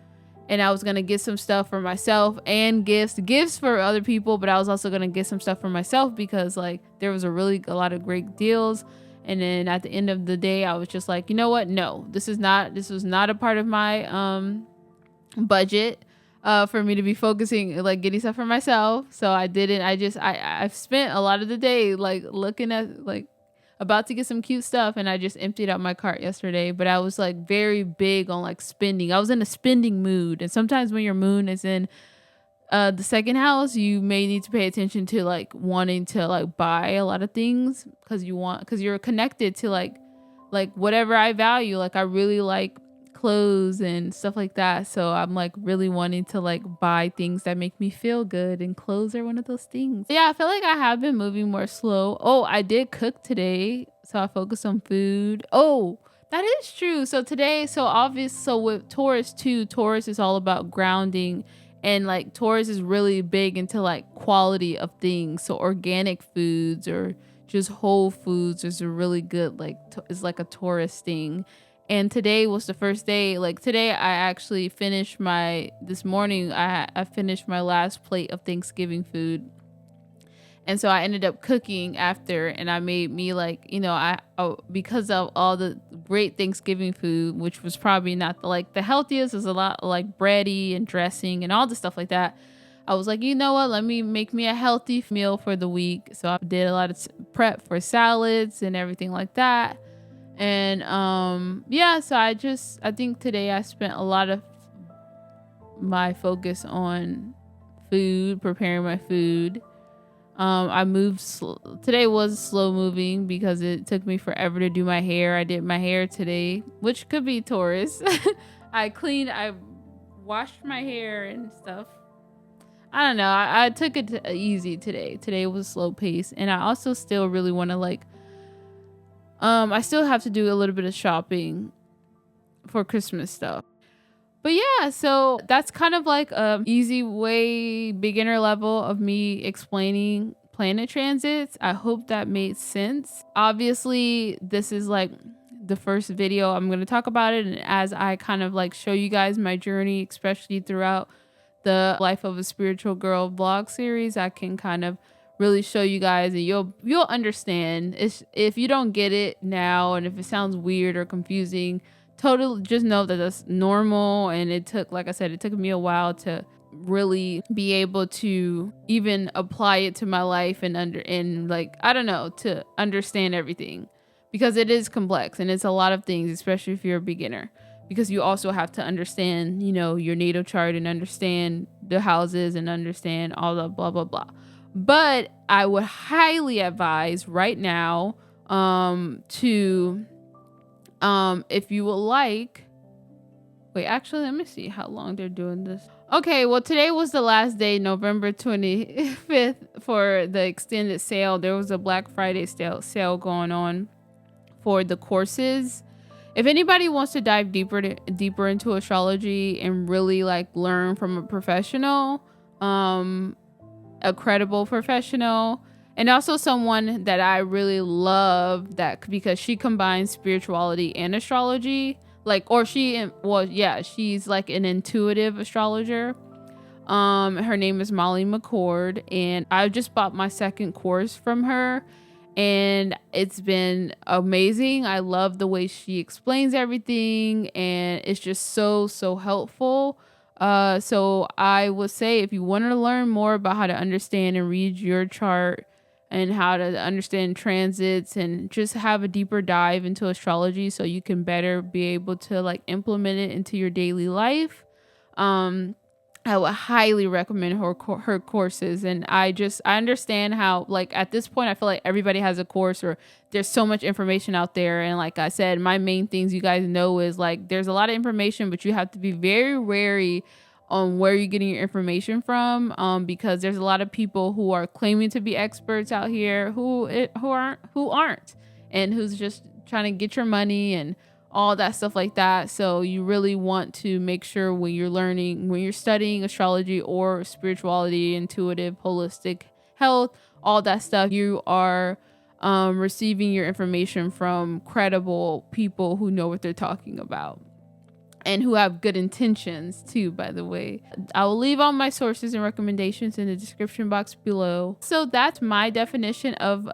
and I was going to get some stuff for myself and gifts for other people, but I was also going to get some stuff for myself because like there was a lot of great deals. And then at the end of the day, I was just like, you know what? No, this was not a part of my budget for me to be focusing like getting stuff for myself. So I didn't. I've spent a lot of the day like looking at like about to get some cute stuff and I just emptied out my cart yesterday. But I was like very big on like spending. I was in a spending mood, and sometimes when your moon is in the second house, you may need to pay attention to like wanting to like buy a lot of things because you're connected to like whatever I value. Like I really like clothes and stuff like that, so I'm like really wanting to like buy things that make me feel good, and clothes are one of those things. Yeah, I feel like I have been moving more slow. Oh, I did cook today, so I focused on food. Oh, that is true. So today, so with Taurus too, Taurus is all about grounding, and like Taurus is really big into like quality of things. So organic foods or just whole foods is a really good is like a Taurus thing. And today was the first day. Like today, I actually finished this morning. I finished my last plate of Thanksgiving food, and so I ended up cooking after, and I made me like, you know, I because of all the great Thanksgiving food, which was probably not the healthiest, is a lot like bready and dressing and all the stuff like that. I was like, you know what? Let me make me a healthy meal for the week. So I did a lot of prep for salads and everything like that. And yeah, so I think today I spent a lot of my focus on food, preparing my food. I moved today was slow moving because it took me forever to do my hair. I did my hair today, which could be Taurus. I washed my hair and stuff. I don't know. I took it easy today. Today was slow pace, and I also still really want to I still have to do a little bit of shopping for Christmas stuff. But yeah, so that's kind of like a easy way, beginner level of me explaining planet transits. I hope that made sense. Obviously, this is like the first video I'm going to talk about it, and as I kind of like show you guys my journey, especially throughout the Life of a Spiritual Girl vlog series, I can kind of really show you guys, and you'll understand. If you don't get it now, and if it sounds weird or confusing, totally just know that that's normal. And it took, like I said, it took me a while to really be able to even apply it to my life and like, I don't know, to understand everything, because it is complex and it's a lot of things, especially if you're a beginner, because you also have to understand, your natal chart and understand the houses and understand all the blah, blah, blah. But I would highly advise right now to if you would like, wait, actually, let me see how long they're doing this. Okay, well, today was the last day, November 25th, for the extended sale. There was a Black Friday sale going on for the courses. If anybody wants to dive deeper into astrology and really like learn from a professional, a credible professional, and also someone that I really love, that because she combines spirituality and astrology, she's like an intuitive astrologer. Her name is Molly McCord, and I just bought my second course from her, and it's been amazing. I love the way she explains everything, and it's just so helpful. So I would say, if you want to learn more about how to understand and read your chart and how to understand transits and just have a deeper dive into astrology so you can better be able to like implement it into your daily life, I would highly recommend her courses. And I understand how, like, at this point, I feel like everybody has a course, or there's so much information out there. And like I said, my main things, you guys know, is like, there's a lot of information, but you have to be very wary on where you're getting your information from, because there's a lot of people who are claiming to be experts out here who aren't, and who's just trying to get your money and all that stuff like that. So you really want to make sure when you're studying astrology or spirituality, intuitive, holistic health, all that stuff, you are receiving your information from credible people who know what they're talking about and who have good intentions too, by the way. I will leave all my sources and recommendations in the description box below. So that's my definition of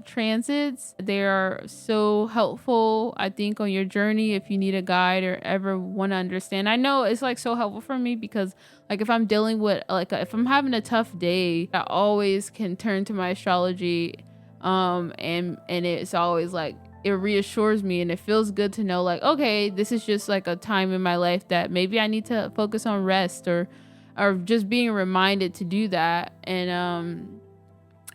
transits. They are so helpful, I think, on your journey if you need a guide or ever want to understand. I know it's like so helpful for me because, like, if I'm dealing with if I'm having a tough day, I always can turn to my astrology, and it's always like, it reassures me, and it feels good to know, like, okay, this is just like a time in my life that maybe I need to focus on rest, or just being reminded to do that. And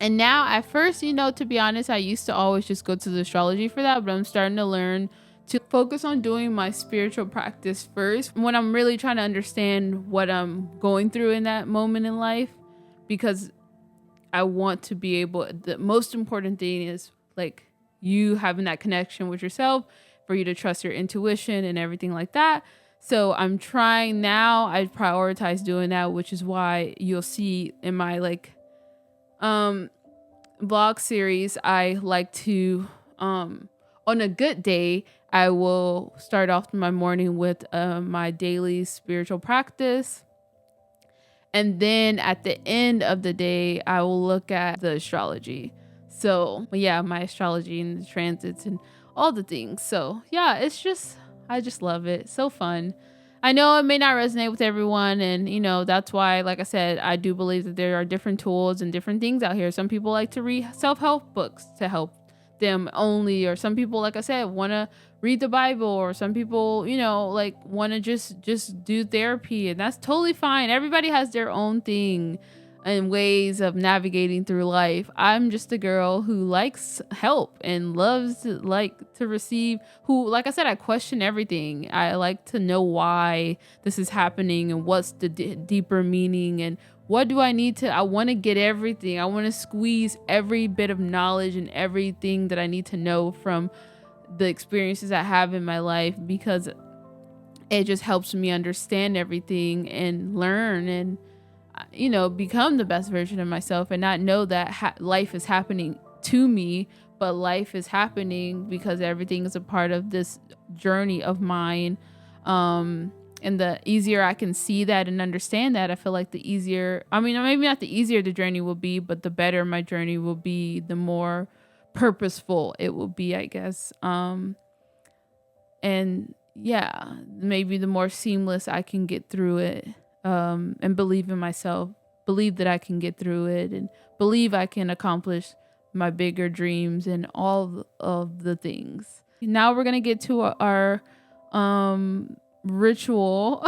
now, at first, to be honest, I used to always just go to the astrology for that, but I'm starting to learn to focus on doing my spiritual practice first when I'm really trying to understand what I'm going through in that moment in life, because I want to be able, the most important thing is like you having that connection with yourself, for you to trust your intuition and everything like that. So I'm trying now, I prioritize doing that, which is why you'll see in my vlog series, I like to, on a good day, I will start off my morning with my daily spiritual practice. And then at the end of the day, I will look at the astrology. So yeah, my astrology and the transits and all the things. So yeah, I just love it. So fun. I know it may not resonate with everyone, and that's why, like I said, I do believe that there are different tools and different things out here. Some people like to read self-help books to help them only, or some people, like I said, want to read the Bible, or some people, like, want to just do therapy, and that's totally fine. Everybody has their own thing and ways of navigating through life. I'm just a girl who likes help and loves to receive, who, like I said, I question everything. I like to know why this is happening and what's the deeper meaning, and what do I need to, I want to get everything. I want to squeeze every bit of knowledge and everything that I need to know from the experiences I have in my life, because it just helps me understand everything and learn. And become the best version of myself, and not know that life is happening to me, but life is happening because everything is a part of this journey of mine. And the easier I can see that and understand that, I feel like the easier, maybe not the easier the journey will be, but the better my journey will be, the more purposeful it will be, I guess. And yeah, maybe the more seamless I can get through it, and believe in myself, believe that I can get through it, and believe I can accomplish my bigger dreams and all of the things. Now we're gonna get to our ritual,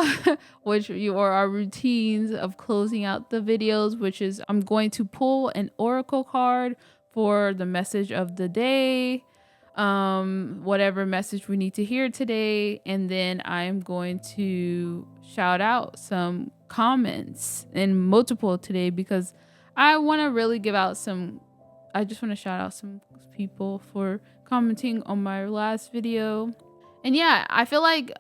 or our routines of closing out the videos, which is I'm going to pull an oracle card for the message of the day, whatever message we need to hear today, and then I'm going to shout out some comments, and multiple today, because I want to really give out some, I just want to shout out some people for commenting on my last video. And yeah, I feel like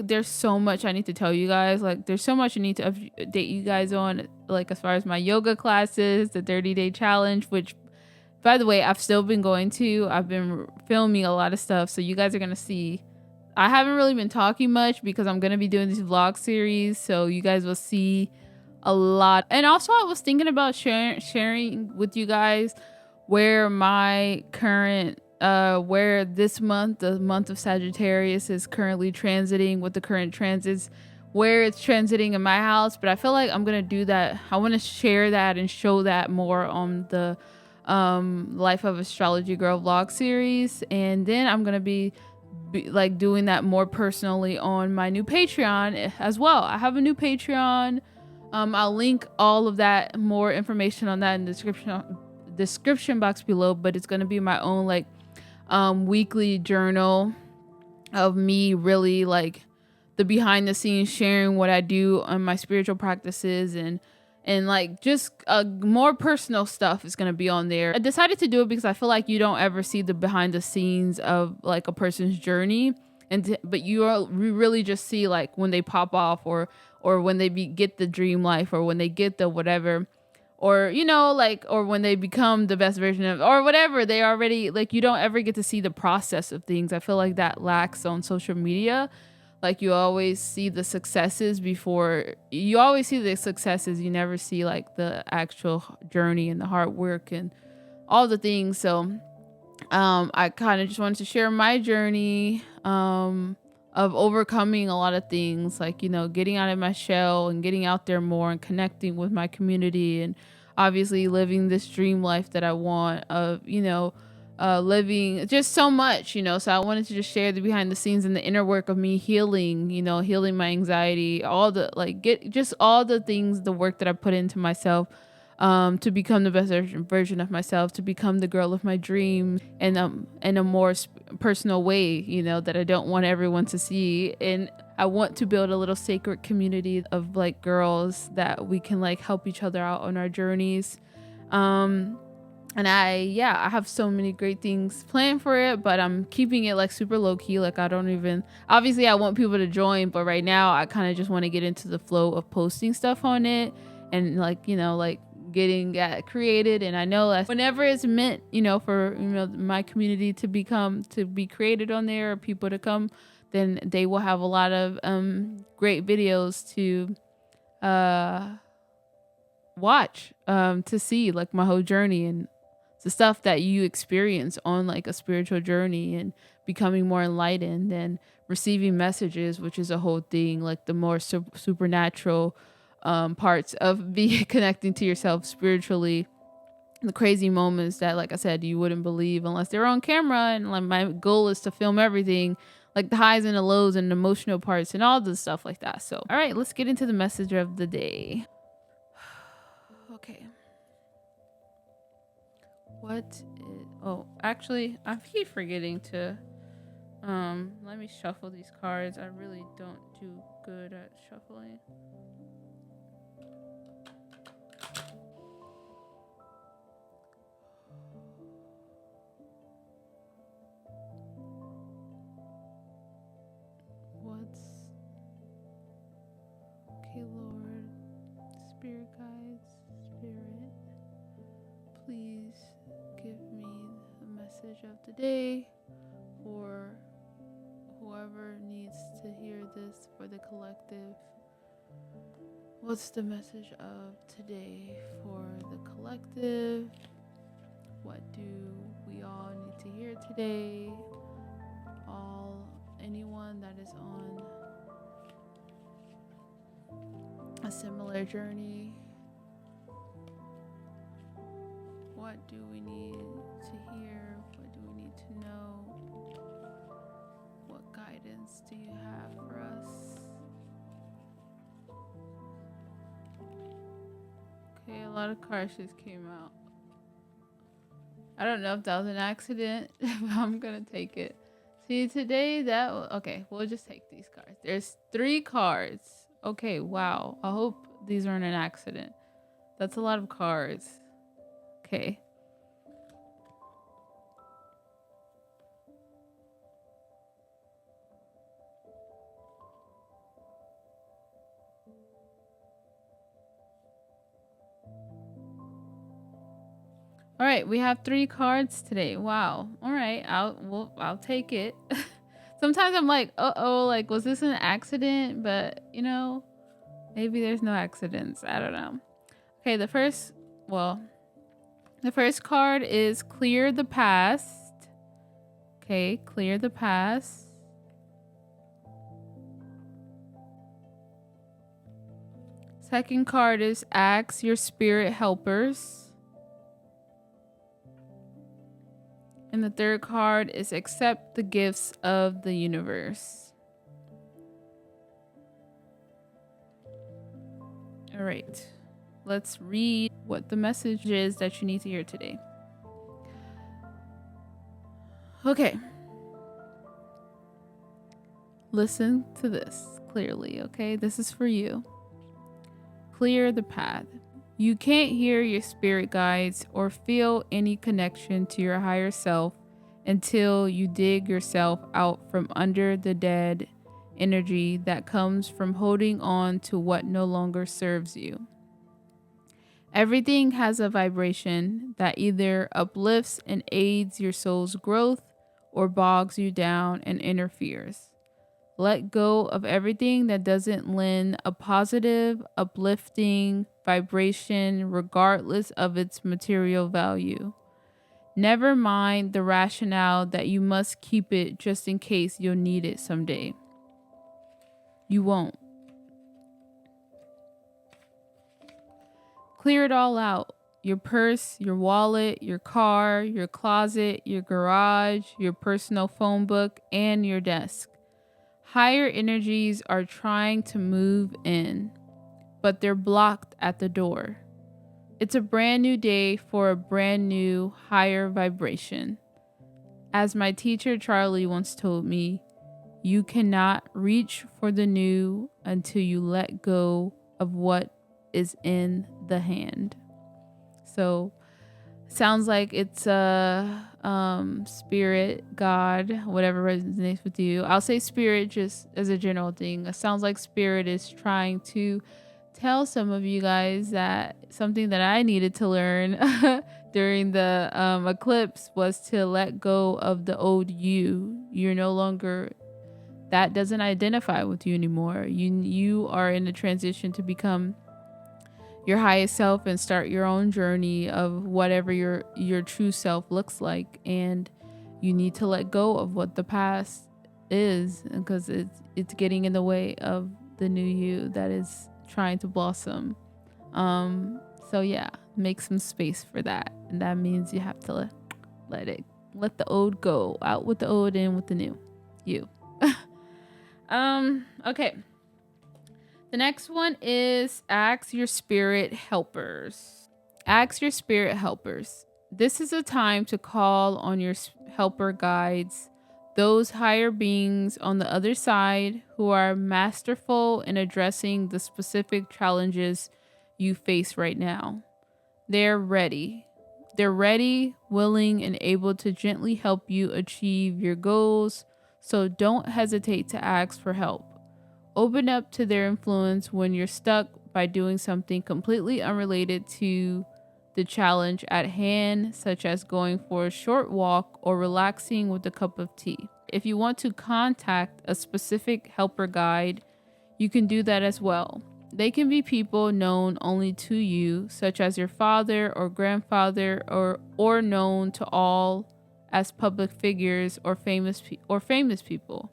there's so much I need to tell you guys. Like, there's so much I need to update you guys on, like as far as my yoga classes, the 30-day challenge, which, by the way, I've still been going to. I've been filming a lot of stuff, so you guys are gonna see. I haven't really been talking much because I'm gonna be doing this vlog series, so you guys will see a lot. And also, I was thinking about sharing with you guys where my current where this month, the month of Sagittarius, is currently transiting, with the current transits, where it's transiting in my house. But I feel like I'm gonna do that. I want to share that and show that more on the Life of Astrology Girl vlog series, and then I'm gonna be like doing that more personally on my new Patreon as well. I have a new Patreon. I'll link all of that, more information on that, in the description box below, but it's going to be my own like weekly journal of me really like the behind the scenes, sharing what I do on my spiritual practices, and like just more personal stuff is going to be on there. I decided to do it because I feel like you don't ever see the behind the scenes of like a person's journey, but you really just see like when they pop off, or when they get the dream life, or when they get the whatever, or or when they become the best version of, or whatever they already, like, you don't ever get to see the process of things. I feel like that lacks on social media. Like, you always see the successes you never see like the actual journey and the hard work and all the things. So I kind of just wanted to share my journey of overcoming a lot of things, like, getting out of my shell and getting out there more and connecting with my community, and obviously living this dream life that I want, of, living just so much, so I wanted to just share the behind the scenes and the inner work of me healing, healing my anxiety, all the just all the things, the work that I put into myself, to become the best version of myself, to become the girl of my dreams, and in a more personal way, that I don't want everyone to see. And I want to build a little sacred community of like girls that we can like help each other out on our journeys. And I have so many great things planned for it, but I'm keeping it like super low key. Like, I don't even, obviously I want people to join, but right now I kind of just want to get into the flow of posting stuff on it, and like, getting that created. And I know that whenever it's meant, for, my community to be created on there, or people to come, then they will have a lot of great videos to watch, to see like my whole journey, and the stuff that you experience on like a spiritual journey, and becoming more enlightened, and receiving messages, which is a whole thing, like the more supernatural parts of connecting to yourself spiritually, the crazy moments that, like I said, you wouldn't believe unless they're on camera. And like, my goal is to film everything, like the highs and the lows and emotional parts and all the stuff like that. So all right, let's get into the message of the day. Okay, actually, I keep forgetting to let me shuffle these cards. I really don't do good at shuffling. Okay, Lord, spirit guides, spirit, please give me the message of the day for whoever needs to hear this for the collective. What's the message of today for the collective? What do we all need to hear today? Anyone that is on a similar journey, what do we need to hear? What do we need to know? What guidance do you have for us? Okay, a lot of cards just came out. I don't know if that was an accident, but I'm gonna take it. See, today okay, we'll just take these cards. There's 3 cards. Okay, wow. I hope these aren't an accident. That's a lot of cards. Okay. All right, we have 3 cards today. Wow. All right, I'll take it. Sometimes I'm like, like was this an accident? But maybe there's no accidents. I don't know. Okay, the first card is clear the past. Okay, clear the past. Second card is ask your spirit helpers. And the third card is accept the gifts of the universe. All right, let's read what the message is that you need to hear today. Okay. Listen to this clearly, okay? This is for you. Clear the path. You can't hear your spirit guides or feel any connection to your higher self until you dig yourself out from under the dead energy that comes from holding on to what no longer serves you. Everything has a vibration that either uplifts and aids your soul's growth or bogs you down and interferes. Let go of everything that doesn't lend a positive, uplifting vibration regardless of its material value. Never mind the rationale that you must keep it just in case you'll need it someday. You won't. Clear it all out. Your purse, your wallet, your car, your closet, your garage, your personal phone book, and your desk. Higher energies are trying to move in, but they're blocked at the door. It's a brand new day for a brand new higher vibration. As my teacher Charlie once told me, you cannot reach for the new until you let go of what is in the hand. So sounds like it's a spirit, God, whatever resonates with you. I'll say spirit just as a general thing. It sounds like spirit is trying to tell some of you guys that something that I needed to learn during the eclipse was to let go of the old you. You're no longer, that doesn't identify with you anymore. You are in a transition to become your highest self and start your own journey of whatever your true self looks like. And you need to let go of what the past is, because it's getting in the way of the new you that is trying to blossom. So yeah, make some space for that, and that means you have to let the old go, out with the old, in with the new you. Okay. The next one is ask your spirit helpers. Ask your spirit helpers. This is a time to call on your helper guides, those higher beings on the other side who are masterful in addressing the specific challenges you face right now. They're ready. They're ready, willing, and able to gently help you achieve your goals, so don't hesitate to ask for help. Open up to their influence when you're stuck by doing something completely unrelated to the challenge at hand, such as going for a short walk or relaxing with a cup of tea. If you want to contact a specific helper guide, you can do that as well. They can be people known only to you, such as your father or grandfather, or known to all as public figures or famous people.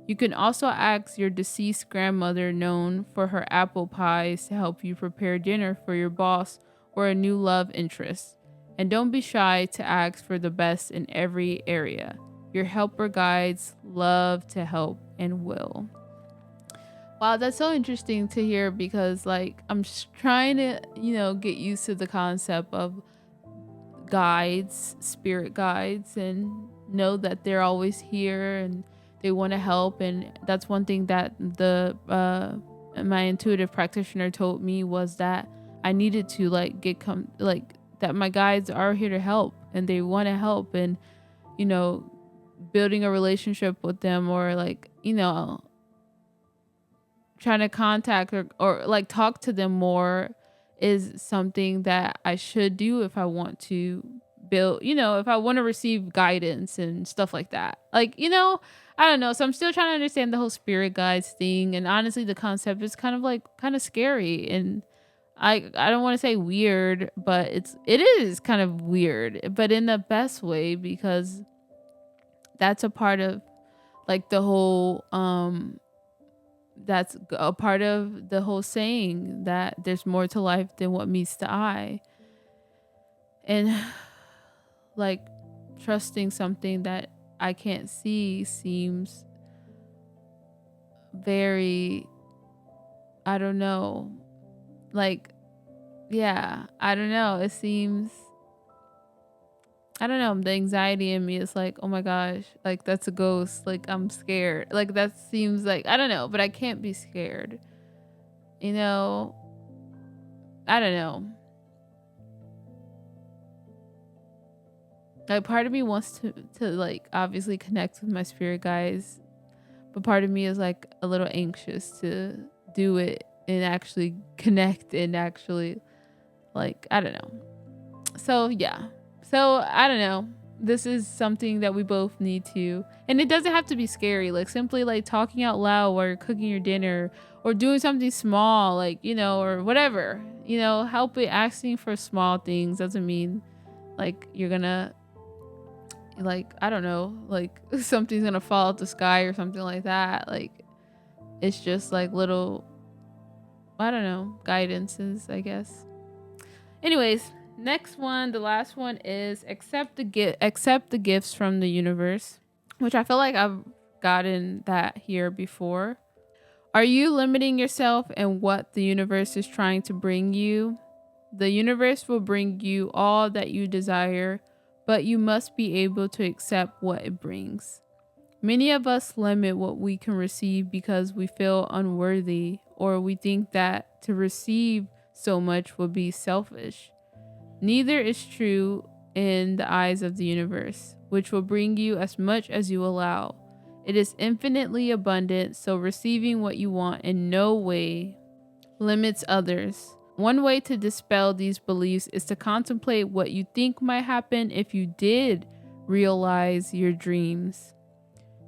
You can also ask your deceased grandmother, known for her apple pies, to help you prepare dinner for your boss or a new love interest. And don't be shy to ask for the best in every area. Your helper guides love to help and will. Wow, that's so interesting to hear, because like I'm just trying to, get used to the concept of guides, spirit guides, and know that they're always here and they want to help. And that's one thing that the my intuitive practitioner told me, was that I needed to that my guides are here to help and they want to help. And building a relationship with them, or trying to contact or like talk to them more, is something that I should do if I want to build, if I want to receive guidance and stuff like that. I don't know. So I'm still trying to understand the whole spirit guides thing. And honestly, the concept is kind of scary. And I don't want to say weird, but it is kind of weird, but in the best way, because that's a part of like the whole that's a part of the whole saying that there's more to life than what meets the eye. And like trusting something that I can't see seems very, I don't know, I don't know. It seems, I don't know, the anxiety in me is like, oh my gosh, like that's a ghost. Like I'm scared. Like that seems like, I don't know, but I can't be scared. I don't know. Like part of me wants to like obviously connect with my spirit guides, but part of me is like a little anxious to do it and actually connect and actually I don't know. So yeah. So I don't know. This is something that we both need to, and it doesn't have to be scary. Like simply like talking out loud while you're cooking your dinner, or doing something small, or whatever, helping, asking for small things doesn't mean like you're gonna, I don't know, like something's gonna fall out the sky or something like that. Like it's just like little, I don't know, guidances, I guess. Anyways, next one, the last one is accept the gifts from the universe, which I feel like I've gotten that here before. Are you limiting yourself and what the universe is trying to bring you? The universe will bring you all that you desire, but you must be able to accept what it brings. Many of us limit what we can receive because we feel unworthy, or we think that to receive so much would be selfish. Neither is true in the eyes of the universe, which will bring you as much as you allow. It is infinitely abundant, so receiving what you want in no way limits others. One way to dispel these beliefs is to contemplate what you think might happen if you did realize your dreams.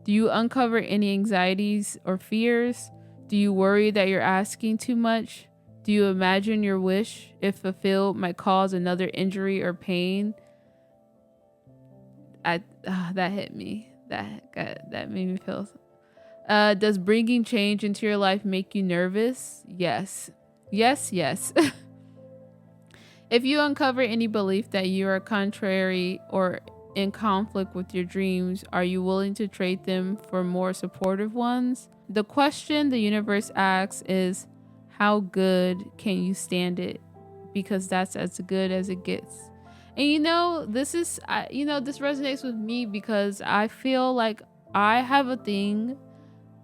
Do you uncover any anxieties or fears? Do you worry that you're asking too much? Do you imagine your wish, if fulfilled, might cause another injury or pain? That hit me. That made me feel. Does bringing change into your life make you nervous? Yes. Yes. If you uncover any belief that you are contrary or in conflict with your dreams, are you willing to trade them for more supportive ones? The question the universe asks is, how good can you stand it? Because that's as good as it gets. And this resonates with me, because I feel like I have a thing.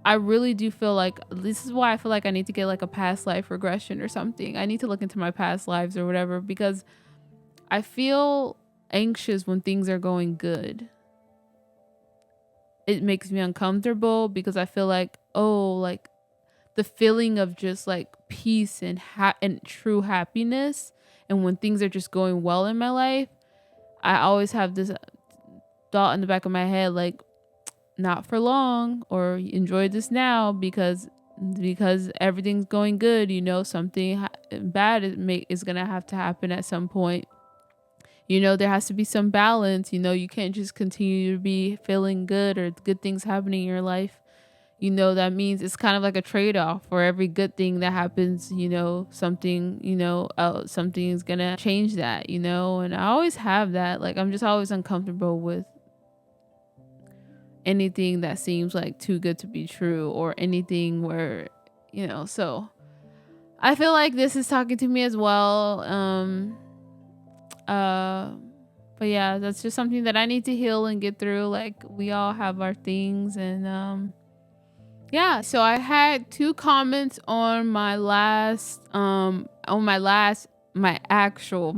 I really do feel like this is why I feel like I need to get like a past life regression or something. I need to look into my past lives or whatever, because I feel anxious when things are going good. It makes me uncomfortable because I feel like, the feeling of just like peace and true happiness. And when things are just going well in my life, I always have this thought in the back of my head, like, not for long, or enjoy this now, because everything's going good. Something bad is gonna have to happen at some point. There has to be some balance. You can't just continue to be feeling good or good things happening in your life. That means it's kind of like a trade-off. For every good thing that happens, something is gonna change that. And I always have that. Like, I'm just always uncomfortable with anything that seems like too good to be true, or anything where, so I feel like this is talking to me as well. Uh but yeah, that's just something that I need to heal and get through. Like, we all have our things. And yeah, so I had 2 comments on my last my last actual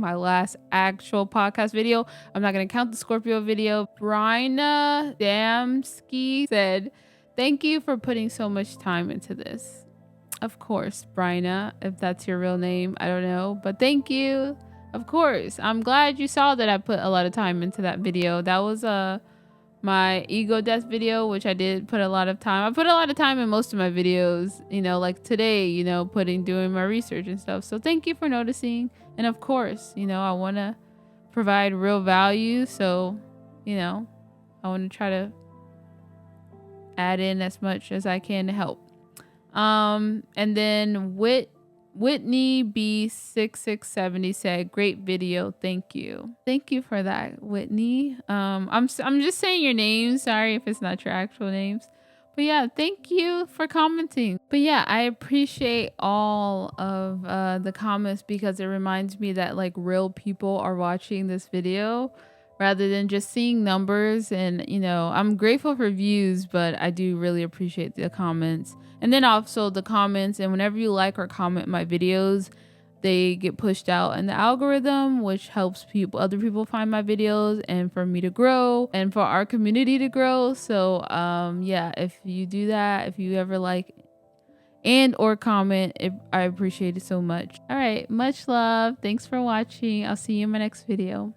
podcast video. I'm not gonna count the Scorpio video. Bryna Damsky said, "Thank you for putting so much time into this." Of course, Bryna, if that's your real name, I don't know, but thank you. Of course, I'm glad you saw that I put a lot of time into that video. That was my ego death video, which I did put a lot of time. I put a lot of time in most of my videos, like today, doing my research and stuff. So thank you for noticing. And of course, I want to provide real value. So, I want to try to add in as much as I can to help. And then Whitney B6670 said, "Great video, thank you." Thank you for that, Whitney. I'm just saying your name. Sorry if it's not your actual names. But yeah, thank you for commenting. But yeah, I appreciate all of the comments, because it reminds me that like real people are watching this video rather than just seeing numbers. And I'm grateful for views, but I do really appreciate the comments. And then also the comments, and whenever you like or comment my videos, they get pushed out in the algorithm, which helps other people find my videos, and for me to grow, and for our community to grow. So yeah, if you do that, if you ever like and or comment, I appreciate it so much. All right, much love. Thanks for watching. I'll see you in my next video.